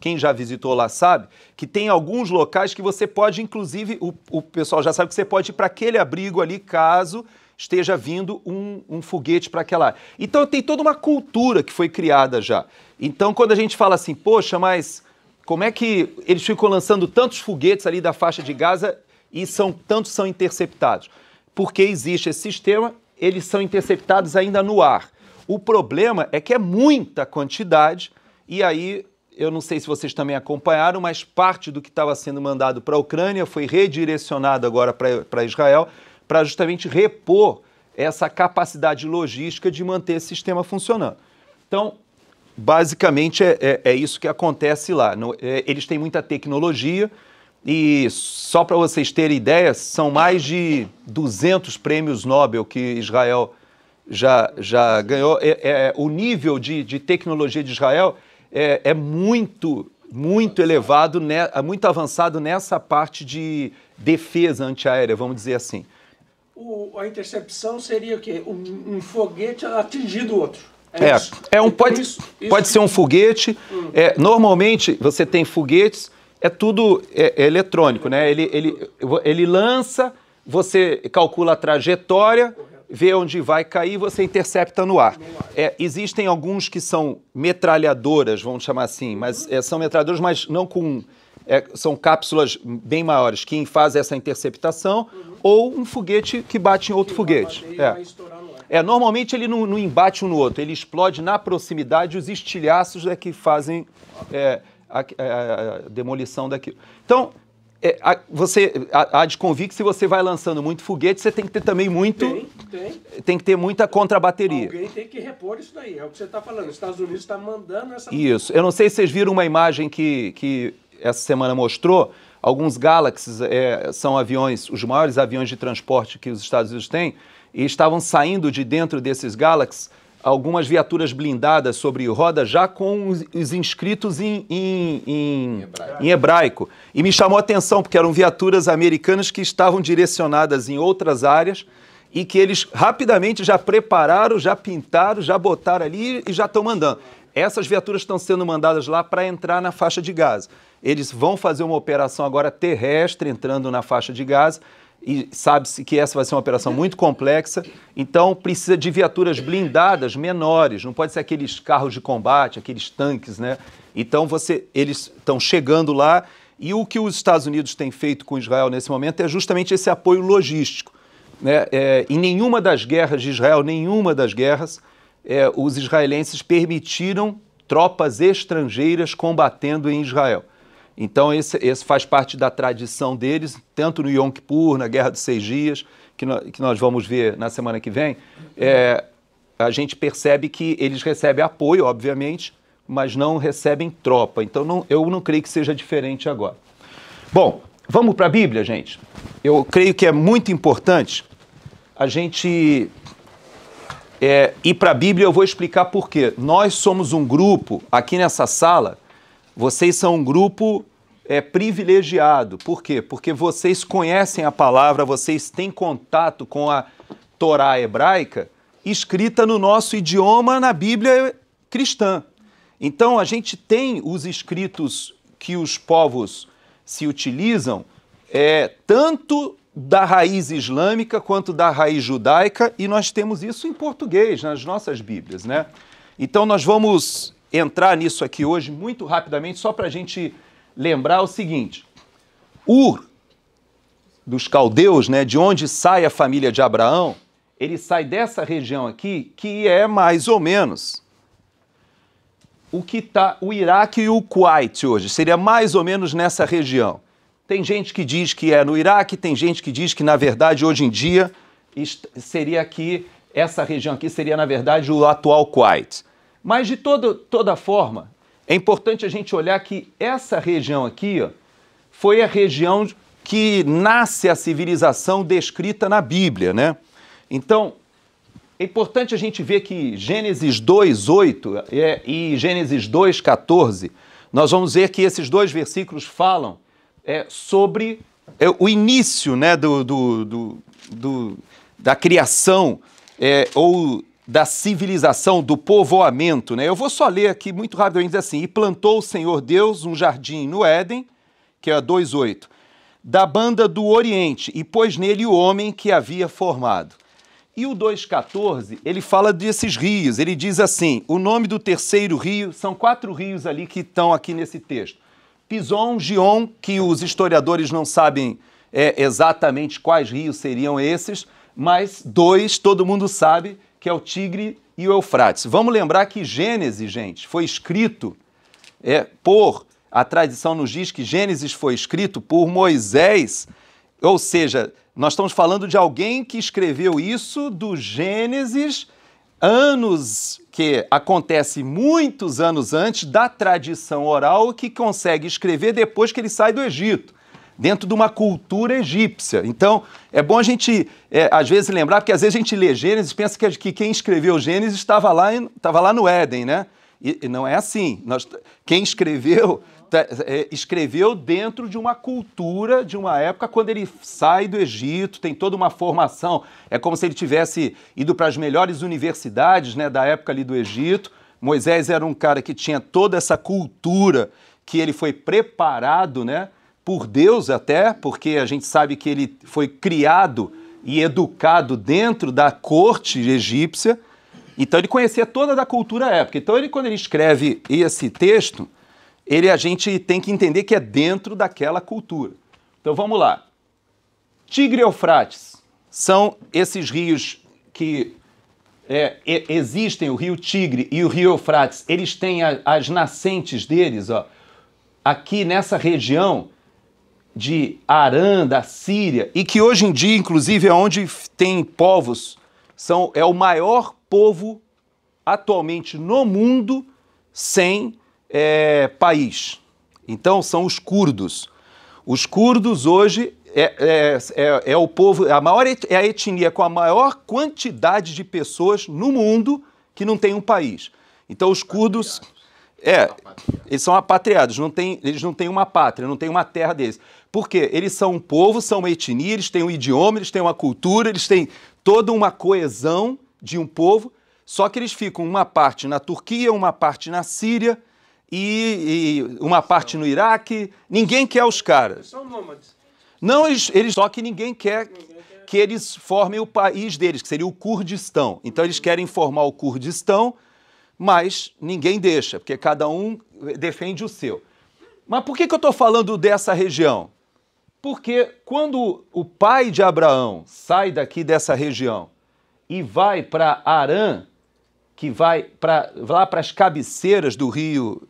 quem já visitou lá sabe, que tem alguns locais que você pode, inclusive, o pessoal já sabe que você pode ir para aquele abrigo ali, caso esteja vindo um foguete para aquela área. Então tem toda uma cultura que foi criada já. Então quando a gente fala assim, poxa, mas como é que eles ficam lançando tantos foguetes ali da faixa de Gaza e tantos são interceptados? Porque existe esse sistema, eles são interceptados ainda no ar. O problema é que é muita quantidade e aí, eu não sei se vocês também acompanharam, mas parte do que estava sendo mandado para a Ucrânia foi redirecionado agora para Israel, para justamente repor essa capacidade logística de manter esse sistema funcionando. Então, basicamente, é isso que acontece lá. Eles têm muita tecnologia e, só para vocês terem ideia, são mais de 200 prêmios Nobel que Israel já ganhou. O nível de tecnologia de Israel é muito elevado, muito avançado nessa parte de defesa antiaérea, vamos dizer assim. A intercepção seria o quê? Um foguete atingindo o outro. Pode ser um foguete. Normalmente, você tem foguetes, tudo eletrônico, né? Ele lança, você calcula a trajetória, vê onde vai cair, você intercepta no ar. Existem alguns que são metralhadoras, vamos chamar assim, mas são metralhadoras, mas não com... são cápsulas bem maiores, que fazem essa interceptação, ou um foguete que bate em outro foguete. Normalmente ele não embate um no outro, ele explode na proximidade, os estilhaços que fazem a demolição daquilo. Então, você há de convir que se você vai lançando muito foguete, você tem que ter também tem que ter muita contrabateria. Alguém tem que repor isso daí, é o que você está falando. Os Estados Unidos está mandando essa... Isso. Eu não sei se vocês viram uma imagem que essa semana mostrou. Alguns Galaxies são aviões, os maiores aviões de transporte que os Estados Unidos têm, e estavam saindo de dentro desses Galaxies algumas viaturas blindadas sobre roda já com os inscritos em hebraico. E me chamou a atenção, porque eram viaturas americanas que estavam direcionadas em outras áreas e que eles rapidamente já prepararam, já pintaram, já botaram ali e já estão mandando. Essas viaturas estão sendo mandadas lá para entrar na faixa de Gaza. Eles vão fazer uma operação agora terrestre entrando na faixa de Gaza e sabe-se que essa vai ser uma operação muito complexa, então precisa de viaturas blindadas menores, não pode ser aqueles carros de combate, aqueles tanques, né? Então eles estão chegando lá, e o que os Estados Unidos têm feito com Israel nesse momento é justamente esse apoio logístico, né? Em nenhuma das guerras de Israel, os israelenses permitiram tropas estrangeiras combatendo em Israel. Então esse faz parte da tradição deles, tanto no Yom Kippur, na Guerra dos 6 Dias, que nós vamos ver na semana que vem. A gente percebe que eles recebem apoio, obviamente, mas não recebem tropa. Então eu não creio que seja diferente agora. Bom, vamos para a Bíblia, gente? Eu creio que é muito importante a gente ir para a Bíblia. Eu vou explicar por quê. Nós somos um grupo, aqui nessa sala, vocês são um grupo privilegiado. Por quê? Porque vocês conhecem a palavra, vocês têm contato com a Torá hebraica escrita no nosso idioma na Bíblia cristã. Então, a gente tem os escritos que os povos se utilizam, tanto da raiz islâmica quanto da raiz judaica, e nós temos isso em português, nas nossas Bíblias, né? Então, nós vamos entrar nisso aqui hoje muito rapidamente, só para a gente lembrar o seguinte: Ur, dos caldeus, né, de onde sai a família de Abraão, ele sai dessa região aqui, que é mais ou menos o que está o Iraque e o Kuwait hoje, seria mais ou menos nessa região. Tem gente que diz que é no Iraque, tem gente que diz que, na verdade, hoje em dia, seria aqui, essa região aqui seria, na verdade, o atual Kuwait. Mas, de toda forma, é importante a gente olhar que essa região aqui, ó, foi a região que nasce a civilização descrita na Bíblia, né? Então, é importante a gente ver que Gênesis 2:8 e Gênesis 2:14, nós vamos ver que esses dois versículos falam sobre o início, né, da criação ou da civilização, do povoamento, né? Eu vou só ler aqui muito rapidamente assim: e plantou o Senhor Deus um jardim no Éden, que é 2:8, da banda do Oriente, e pôs nele o homem que havia formado. E o 2:14, ele fala desses rios, ele diz assim, o nome do terceiro rio, são 4 rios ali que estão aqui nesse texto. Pison, Gion, que os historiadores não sabem exatamente quais rios seriam esses, mas 2 todo mundo sabe, que é o Tigre e o Eufrates. Vamos lembrar que Gênesis, gente, foi escrito a tradição nos diz que Gênesis foi escrito por Moisés, ou seja, nós estamos falando de alguém que escreveu isso do Gênesis, anos que acontece muitos anos antes da tradição oral, que consegue escrever depois que ele sai do Egito, dentro de uma cultura egípcia. Então, é bom a gente, às vezes, lembrar, porque às vezes a gente lê Gênesis e pensa que quem escreveu Gênesis estava lá no Éden, né? E não é assim. Quem escreveu dentro de uma cultura, de uma época quando ele sai do Egito, tem toda uma formação, é como se ele tivesse ido para as melhores universidades, né, da época ali do Egito. Moisés era um cara que tinha toda essa cultura, que ele foi preparado, né, por Deus até, porque a gente sabe que ele foi criado e educado dentro da corte egípcia, então ele conhecia toda da cultura época. Então quando ele escreve esse texto, a gente tem que entender que é dentro daquela cultura. Então vamos lá. Tigre e Eufrates são esses rios que existem, o rio Tigre e o rio Eufrates, eles têm as nascentes deles, ó, aqui nessa região de Arã, da Síria, e que hoje em dia, inclusive, é onde tem povos, é o maior povo atualmente no mundo sem país. Então são os curdos. Os curdos hoje é o povo, é a etnia com a maior quantidade de pessoas no mundo que não tem um país. Então os curdos, eles são apatriados, eles não têm uma pátria, não têm uma terra deles. Por quê? Eles são um povo, são uma etnia, eles têm um idioma, eles têm uma cultura, eles têm toda uma coesão de um povo, só que eles ficam uma parte na Turquia, uma parte na Síria, e uma parte no Iraque. Ninguém quer os caras. São nômades. Não, só que ninguém quer que eles formem o país deles, que seria o Kurdistão. Então eles querem formar o Kurdistão, mas ninguém deixa, porque cada um defende o seu. Mas por que eu estou falando dessa região? Porque quando o pai de Abraão sai daqui dessa região e vai para Harã, que vai lá para as cabeceiras do rio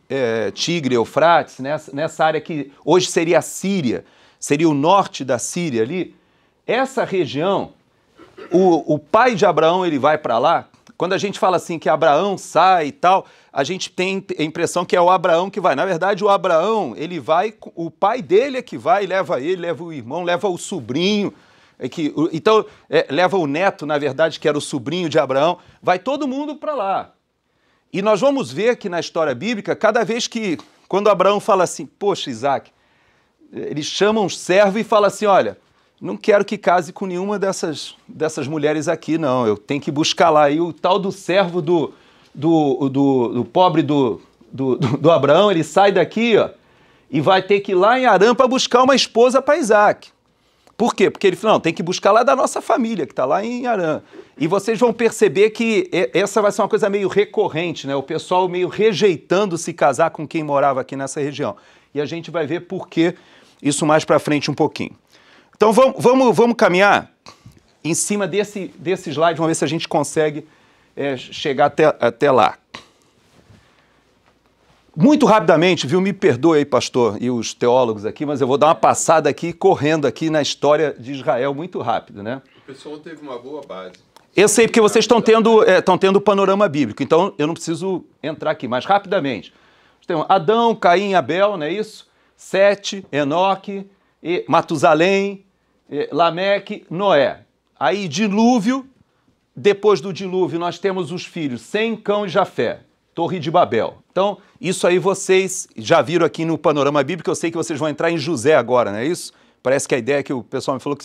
Tigre, Eufrates, nessa área que hoje seria a Síria, seria o norte da Síria ali, essa região, o pai de Abraão ele vai para lá. Quando a gente fala assim que Abraão sai e tal, a gente tem a impressão que é o Abraão que vai. Na verdade, o Abraão, ele vai, o pai dele é que vai, leva ele, leva o irmão, leva o sobrinho, leva o neto, na verdade, que era o sobrinho de Abraão, vai todo mundo para lá. E nós vamos ver que na história bíblica, cada vez que, quando Abraão fala assim, poxa, Isaac, eles chamam um servo e fala assim, olha, não quero que case com nenhuma dessas mulheres aqui, não. Eu tenho que buscar lá. E o tal do servo do pobre do Abraão, ele sai daqui, ó, e vai ter que ir lá em Harã para buscar uma esposa para Isaac. Por quê? Porque ele falou, não, tem que buscar lá da nossa família, que está lá em Harã. E vocês vão perceber que essa vai ser uma coisa meio recorrente, né? O pessoal meio rejeitando se casar com quem morava aqui nessa região. E a gente vai ver por que isso mais para frente um pouquinho. Então vamos caminhar em cima desse slide, vamos ver se a gente consegue chegar até lá. Muito rapidamente, viu? Me perdoe aí, pastor, e os teólogos aqui, mas eu vou dar uma passada aqui, correndo aqui na história de Israel muito rápido, né? O pessoal teve uma boa base. Eu sei, porque vocês estão tendo o panorama bíblico, então eu não preciso entrar aqui, mas rapidamente. Tem Adão, Caim, Abel, não é isso? Sete, Enoque, Matusalém, Lameque, Noé. Aí dilúvio, depois do dilúvio nós temos os filhos Sem, Cão e Jafé, Torre de Babel. Então, isso aí vocês já viram aqui no panorama bíblico, eu sei que vocês vão entrar em José agora, não é isso? Parece que a ideia é que o pessoal me falou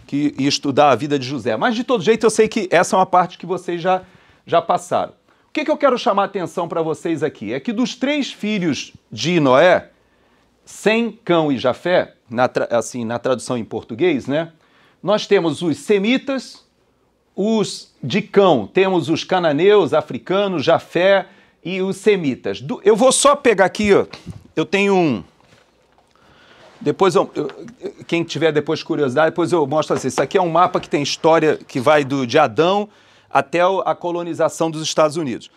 que ia estudar a vida de José. Mas de todo jeito eu sei que essa é uma parte que vocês já passaram. O que eu quero chamar a atenção para vocês aqui? É que dos 3 filhos de Noé, Sem, Cão e Jafé, na tradução em português, né? Nós temos os semitas, os de Cão, temos os cananeus, africanos, Jafé e os semitas. Eu vou só pegar aqui, ó, eu tenho um... Depois, quem tiver depois curiosidade, depois eu mostro assim. Isso aqui é um mapa que tem história que vai de Adão até a colonização dos Estados Unidos.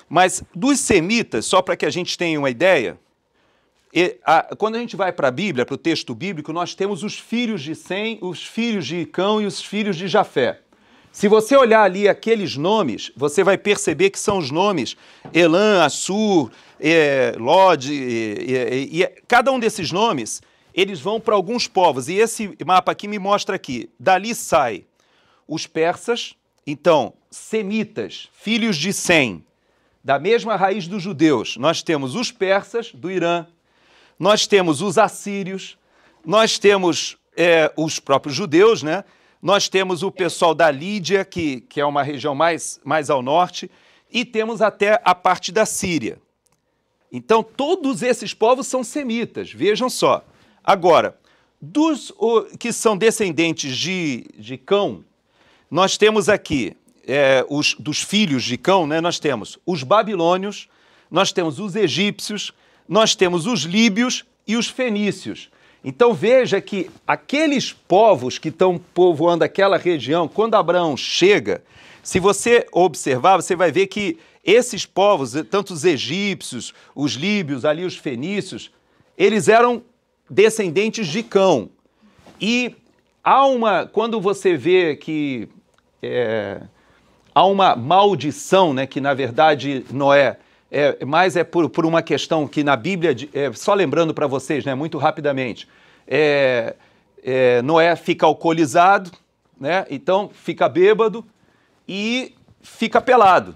Mas dos semitas, só para que a gente tenha uma ideia... quando a gente vai para a Bíblia, para o texto bíblico, nós temos os filhos de Sem, os filhos de Cão e os filhos de Jafé. Se você olhar ali aqueles nomes, você vai perceber que são os nomes Elã, Assur, Lod, e cada um desses nomes, eles vão para alguns povos. E esse mapa aqui me mostra aqui, dali sai os persas, então, semitas, filhos de Sem, da mesma raiz dos judeus. Nós temos os persas do Irã, nós temos os assírios, nós temos os próprios judeus, né? Nós temos o pessoal da Lídia, que é uma região mais ao norte, e temos até a parte da Síria. Então, todos esses povos são semitas, vejam só. Agora, dos que são descendentes de Cão, nós temos aqui, dos filhos de Cão, né? Nós temos os babilônios, nós temos os egípcios, nós temos os líbios e os fenícios. Então veja que aqueles povos que estão povoando aquela região, quando Abraão chega, se você observar, você vai ver que esses povos, tanto os egípcios, os líbios, ali os fenícios, eles eram descendentes de Cão. E quando você vê que há uma maldição, né, que na verdade Noé... mas é por uma questão que na Bíblia, só lembrando para vocês, né, muito rapidamente, Noé fica alcoolizado, né, então fica bêbado e fica pelado.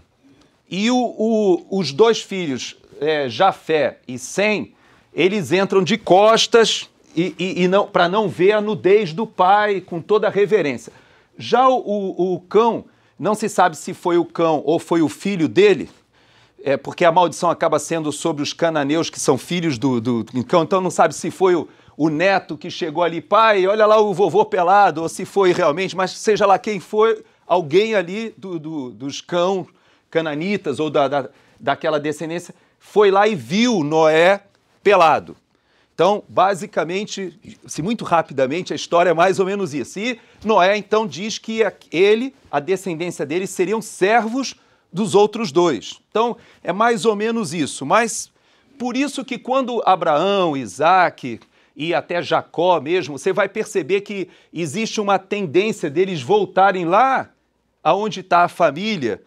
E os 2 filhos, Jafé e Sem, eles entram de costas para não ver a nudez do pai com toda a reverência. Já o Cão, não se sabe se foi o Cão ou foi o filho dele, porque a maldição acaba sendo sobre os cananeus, que são filhos do Cão, então não sabe se foi o neto que chegou ali, pai, olha lá o vovô pelado, ou se foi realmente, mas seja lá quem foi, alguém ali dos cananitas ou daquela descendência foi lá e viu Noé pelado. Então, basicamente, se muito rapidamente, a história é mais ou menos isso. E Noé, então, diz que a descendência dele, seriam servos dos outros dois. Então, é mais ou menos isso. Mas, por isso que quando Abraão, Isaac e até Jacó mesmo, você vai perceber que existe uma tendência deles voltarem lá aonde está a família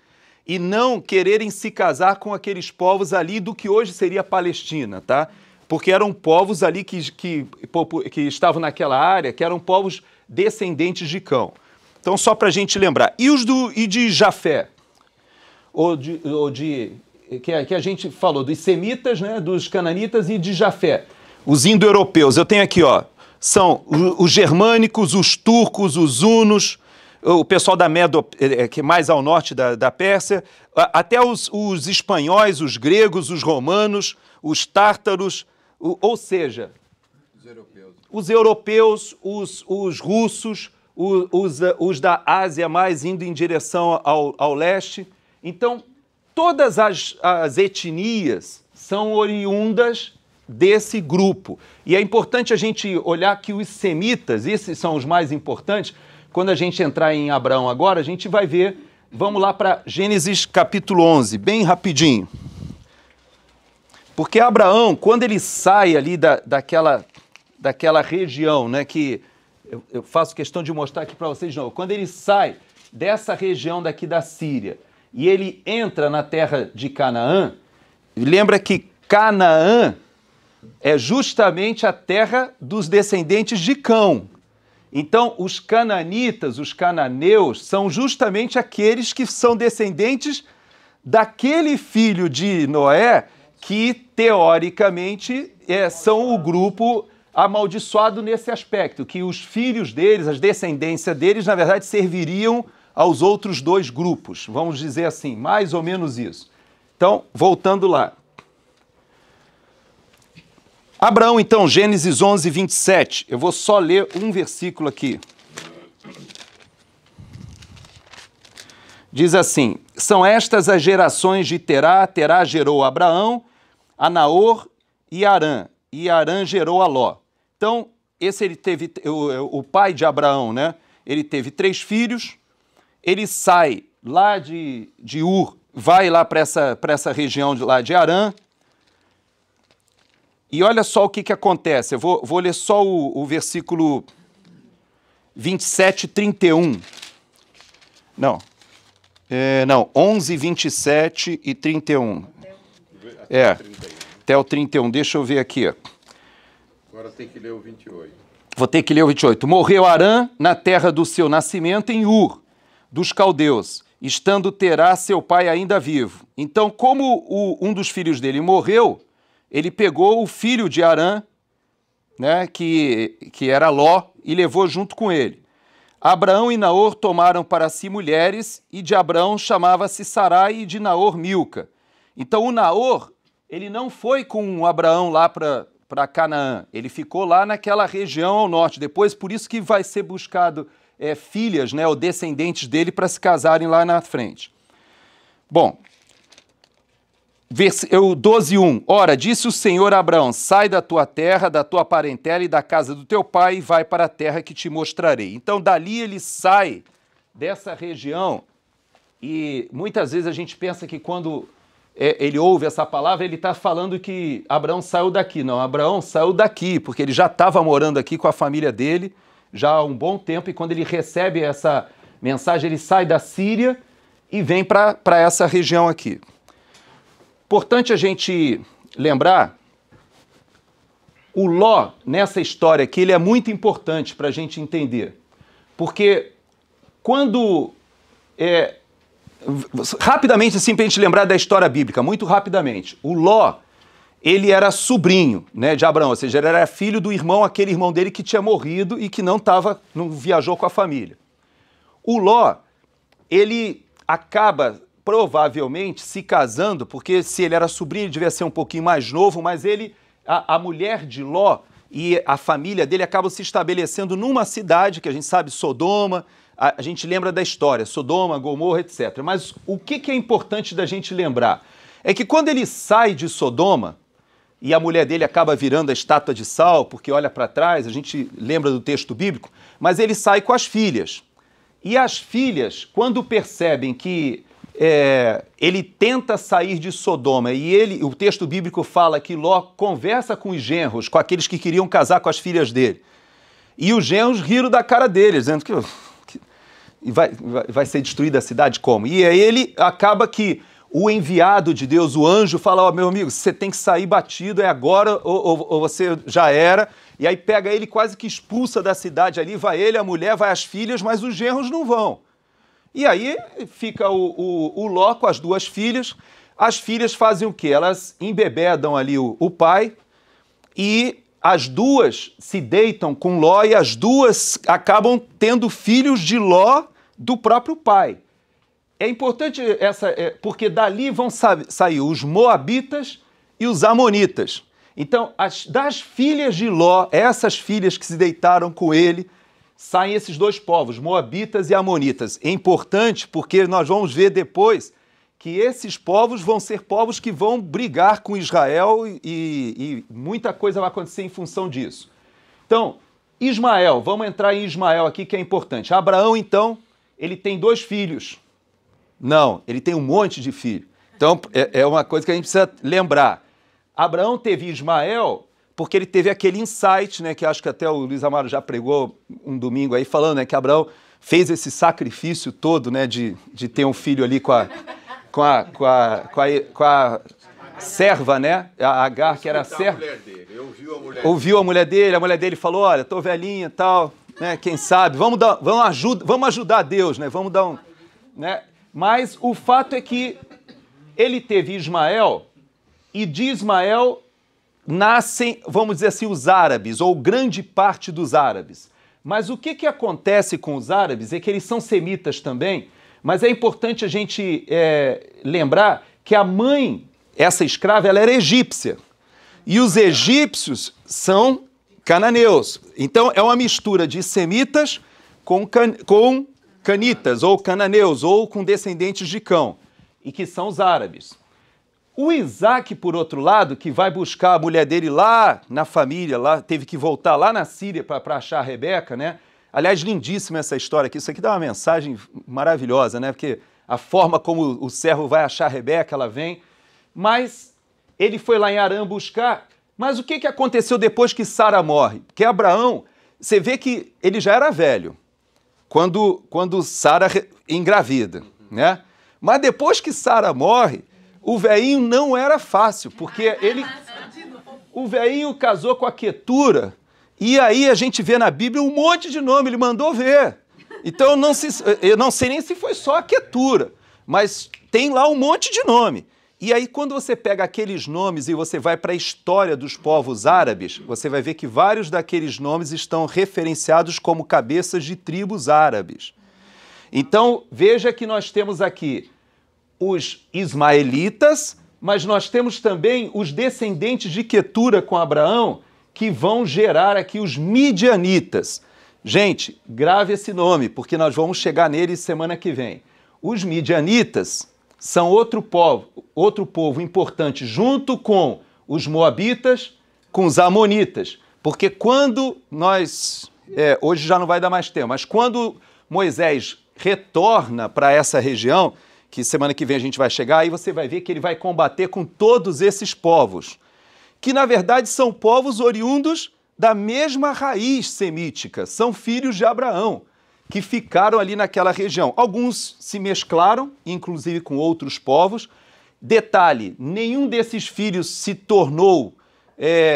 e não quererem se casar com aqueles povos ali do que hoje seria a Palestina, tá? Porque eram povos ali que estavam naquela área, que eram povos descendentes de Cão. Então, só para a gente lembrar. E de Jafé? Que a gente falou dos semitas, né, dos cananitas e de Jafé. Os indo-europeus. Eu tenho aqui, ó, são os germânicos, os turcos, os hunos, o pessoal da Medo, que é mais ao norte da Pérsia, até os espanhóis, os gregos, os romanos, os tártaros, ou seja, os europeus, os russos, os da Ásia mais indo em direção ao leste. Então, todas as etnias são oriundas desse grupo. E é importante a gente olhar que os semitas, esses são os mais importantes. Quando a gente entrar em Abraão agora, a gente vai ver, vamos lá para Gênesis capítulo 11, bem rapidinho. Porque Abraão, quando ele sai ali daquela região, né, que eu faço questão de mostrar aqui para vocês de novo, quando ele sai dessa região daqui da Síria e ele entra na terra de Canaã, lembra que Canaã é justamente a terra dos descendentes de Cão. Então, os cananitas, os cananeus, são justamente aqueles que são descendentes daquele filho de Noé que, teoricamente, são o grupo amaldiçoado nesse aspecto, que os filhos deles, as descendências deles, na verdade, serviriam aos outros dois grupos, vamos dizer assim, mais ou menos isso. Então, voltando lá. Abraão, então, Gênesis 11, 27. Eu vou só ler um versículo aqui. Diz assim, são estas as gerações de Terá. Terá gerou Abraão, a Naor e Arã. E Arã gerou a Ló. Então, ele teve, o pai de Abraão, né? Ele teve 3 filhos. Ele sai lá de Ur, vai lá para essa região lá de Arã. E olha só o que acontece. Eu vou ler só o versículo 27 e 31. Não, 11, 27 e 31. Até o 31. Deixa eu ver aqui. Agora tem que ler o 28. Vou ter que ler o 28. Morreu Arã na terra do seu nascimento em Ur, dos caldeus, estando Terá seu pai ainda vivo. Então, como um dos filhos dele morreu, ele pegou o filho de Arã, né, que era Ló, e levou junto com ele. Abraão e Naor tomaram para si mulheres, e de Abraão chamava-se Sarai e de Naor Milca. Então o Naor, ele não foi com Abraão lá para Canaã, ele ficou lá naquela região ao norte. Depois, por isso que vai ser buscado filhas, né, ou descendentes dele para se casarem lá na frente. Bom, 12:1. Ora, disse o Senhor a Abraão, sai da tua terra, da tua parentela e da casa do teu pai e vai para a terra que te mostrarei. Então, dali ele sai dessa região e muitas vezes a gente pensa que quando ele ouve essa palavra, ele está falando que Abraão saiu daqui. Não, Abraão saiu daqui, porque ele já estava morando aqui com a família dele já há um bom tempo e quando ele recebe essa mensagem, ele sai da Síria e vem para essa região aqui. Importante a gente lembrar, o Ló, nessa história aqui, ele é muito importante para a gente entender. Porque quando... rapidamente, assim, para a gente lembrar da história bíblica, muito rapidamente. O Ló, ele era sobrinho, né, de Abraão, ou seja, ele era filho do irmão, aquele irmão dele que tinha morrido e que não viajou com a família. O Ló, ele acaba provavelmente se casando, porque se ele era sobrinho, ele devia ser um pouquinho mais novo, mas a mulher de Ló e a família dele acaba se estabelecendo numa cidade que a gente sabe, Sodoma, a gente lembra da história, Sodoma, Gomorra, etc. Mas o que é importante da gente lembrar? É que quando ele sai de Sodoma, e a mulher dele acaba virando a estátua de sal, porque olha para trás, a gente lembra do texto bíblico, mas ele sai com as filhas. E as filhas, quando percebem que ele tenta sair de Sodoma, e o texto bíblico fala que Ló conversa com os genros, com aqueles que queriam casar com as filhas dele. E os genros riram da cara dele, dizendo que vai ser destruída a cidade como? E aí ele acaba que o enviado de Deus, o anjo, fala, ó, meu amigo, você tem que sair batido, é agora ou você já era. E aí pega ele, quase que expulsa da cidade ali, vai ele, a mulher, vai as filhas, mas os genros não vão. E aí fica o Ló com as duas filhas. As filhas fazem o quê? Elas embebedam ali o pai e as duas se deitam com Ló e as duas acabam tendo filhos de Ló do próprio pai. É importante porque dali vão sair os moabitas e os amonitas. Então, das filhas de Ló, essas filhas que se deitaram com ele, saem esses dois povos, moabitas e amonitas. É importante porque nós vamos ver depois que esses povos vão ser povos que vão brigar com Israel e muita coisa vai acontecer em função disso. Então, Ismael, vamos entrar em Ismael aqui que é importante. Abraão, então, ele tem 2 filhos. Não, ele tem um monte de filhos. Então, é uma coisa que a gente precisa lembrar. Abraão teve Ismael porque ele teve aquele insight, né, que acho que até o Luiz Amaro já pregou um domingo aí, falando, né, que Abraão fez esse sacrifício todo, né, de ter um filho ali com a serva, né, a Agar, que era a serva. Ouviu a mulher dele falou, olha, tô velhinha e tal, né, quem sabe, vamos ajudar Deus, né, vamos dar um... Né? Mas o fato é que ele teve Ismael, e de Ismael nascem, vamos dizer assim, os árabes, ou grande parte dos árabes. Mas o que acontece com os árabes é que eles são semitas também, mas é importante a gente lembrar que a mãe, essa escrava, ela era egípcia. E os egípcios são cananeus. Então é uma mistura de semitas com canitas, ou cananeus, ou com descendentes de Cão, e que são os árabes. O Isaac, por outro lado, que vai buscar a mulher dele lá na família, lá, teve que voltar lá na Síria para achar a Rebeca, né? Aliás, lindíssima essa história aqui, isso aqui dá uma mensagem maravilhosa, né? Porque a forma como o servo vai achar a Rebeca, ela vem, mas ele foi lá em Arã buscar, mas o que aconteceu depois que Sara morre? Porque Abraão, você vê que ele já era velho, quando Sara engravida, né? Mas depois que Sara morre, o velhinho não era fácil, porque o velhinho casou com a Quetura, e aí a gente vê na Bíblia um monte de nome, ele mandou ver. Então eu não sei nem se foi só a Quetura, mas tem lá um monte de nome. E aí quando você pega aqueles nomes e você vai para a história dos povos árabes, você vai ver que vários daqueles nomes estão referenciados como cabeças de tribos árabes. Então veja que nós temos aqui os ismaelitas, mas nós temos também os descendentes de Quetura com Abraão, que vão gerar aqui os midianitas. Gente, grave esse nome, porque nós vamos chegar nele semana que vem. Os midianitas são outro povo importante, junto com os moabitas, com os amonitas. Porque quando hoje já não vai dar mais tempo, mas quando Moisés retorna para essa região, que semana que vem a gente vai chegar, aí você vai ver que ele vai combater com todos esses povos, que na verdade são povos oriundos da mesma raiz semítica, são filhos de Abraão, que ficaram ali naquela região. Alguns se mesclaram, inclusive com outros povos. Detalhe, nenhum desses filhos se tornou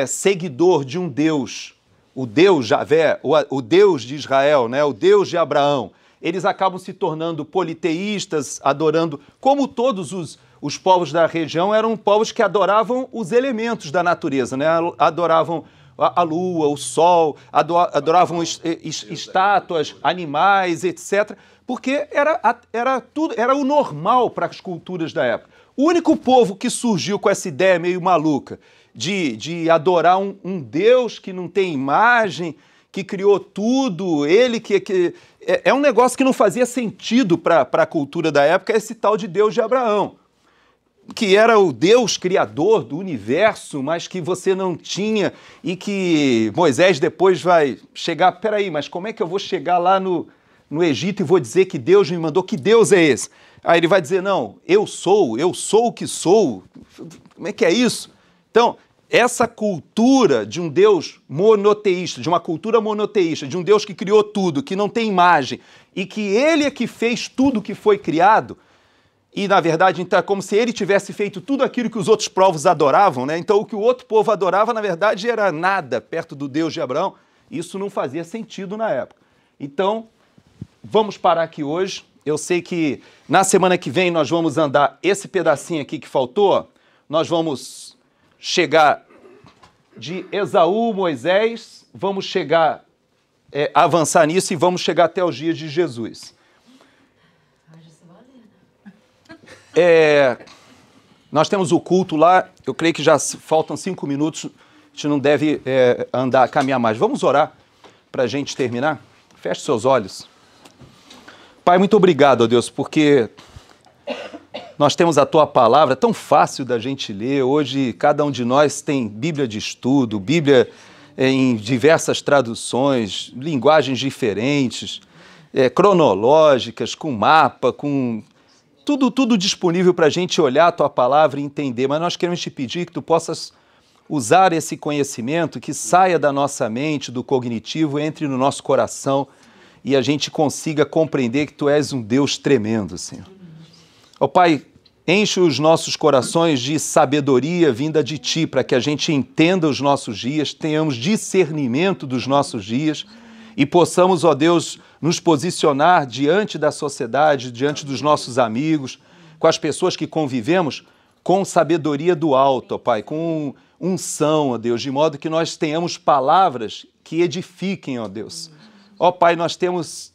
seguidor de um Deus, o Deus Javé, o Deus de Israel, né? O Deus de Abraão. Eles acabam se tornando politeístas, adorando, como todos os povos da região, eram povos que adoravam os elementos da natureza, né? Adoravam a lua, o sol, adoravam estátuas, animais, etc. Porque era o normal para as culturas da época. O único povo que surgiu com essa ideia meio maluca de adorar um Deus que não tem imagem, que criou tudo, ele que é um negócio que não fazia sentido para a cultura da época, esse tal de Deus de Abraão, que era o Deus criador do universo, mas que você não tinha, e que Moisés depois vai chegar, peraí, mas como é que eu vou chegar lá no Egito e vou dizer que Deus me mandou? Que Deus é esse? Aí ele vai dizer, não, eu sou o que sou. Como é que é isso? Então, essa cultura de um Deus monoteísta, de uma cultura monoteísta, de um Deus que criou tudo, que não tem imagem, e que ele é que fez tudo que foi criado, e na verdade então é como se ele tivesse feito tudo aquilo que os outros povos adoravam, né? Então o que o outro povo adorava na verdade era nada perto do Deus de Abraão. Isso não fazia sentido na época. Então, vamos parar aqui hoje. Eu sei que na semana que vem nós vamos andar esse pedacinho aqui que faltou, nós vamos chegar de Esaú, Moisés, vamos chegar, avançar nisso e vamos chegar até os dias de Jesus. Nós temos o culto lá, eu creio que já faltam 5 minutos, a gente não deve caminhar mais. Vamos orar para a gente terminar? Feche seus olhos. Pai, muito obrigado, ó Deus, porque nós temos a Tua palavra tão fácil da gente ler. Hoje, cada um de nós tem Bíblia de estudo, Bíblia em diversas traduções, linguagens diferentes, cronológicas, com mapa, com tudo disponível para a gente olhar a Tua palavra e entender. Mas nós queremos te pedir que Tu possas usar esse conhecimento, que saia da nossa mente, do cognitivo, entre no nosso coração e a gente consiga compreender que Tu és um Deus tremendo, Senhor. Ó Pai, enche os nossos corações de sabedoria vinda de Ti, para que a gente entenda os nossos dias, tenhamos discernimento dos nossos dias e possamos, ó Deus, nos posicionar diante da sociedade, diante dos nossos amigos, com as pessoas que convivemos, com sabedoria do alto, ó Pai, com unção, ó Deus, de modo que nós tenhamos palavras que edifiquem, ó Deus. Ó Pai, nós temos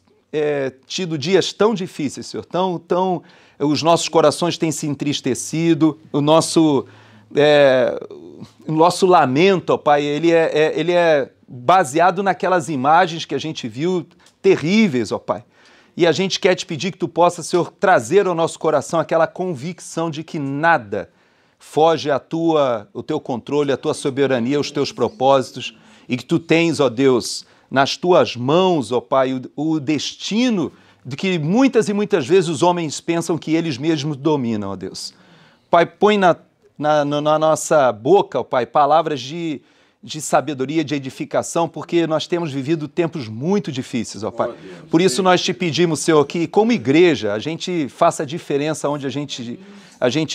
tido dias tão difíceis, Senhor, os nossos corações têm se entristecido, o nosso lamento, ó Pai, ele é baseado naquelas imagens que a gente viu terríveis, ó Pai. E a gente quer te pedir que Tu possa, Senhor, trazer ao nosso coração aquela convicção de que nada foge o Teu controle, a Tua soberania, os Teus propósitos, e que Tu tens, ó Deus, nas Tuas mãos, ó Pai, o destino de que muitas e muitas vezes os homens pensam que eles mesmos dominam, ó Deus. Pai, põe na nossa boca, ó Pai, palavras de sabedoria, de edificação, porque nós temos vivido tempos muito difíceis, ó Pai. Por isso nós te pedimos, Senhor, que como igreja a gente faça a diferença onde a gente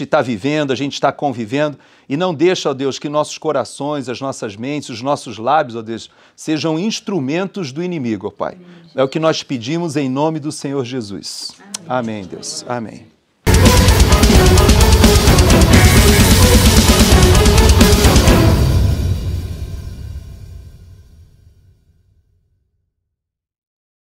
está vivendo, a gente está convivendo, e não deixa, ó Deus, que nossos corações, as nossas mentes, os nossos lábios, ó Deus, sejam instrumentos do inimigo, ó Pai. É o que nós pedimos em nome do Senhor Jesus. Amém, Deus. Amém.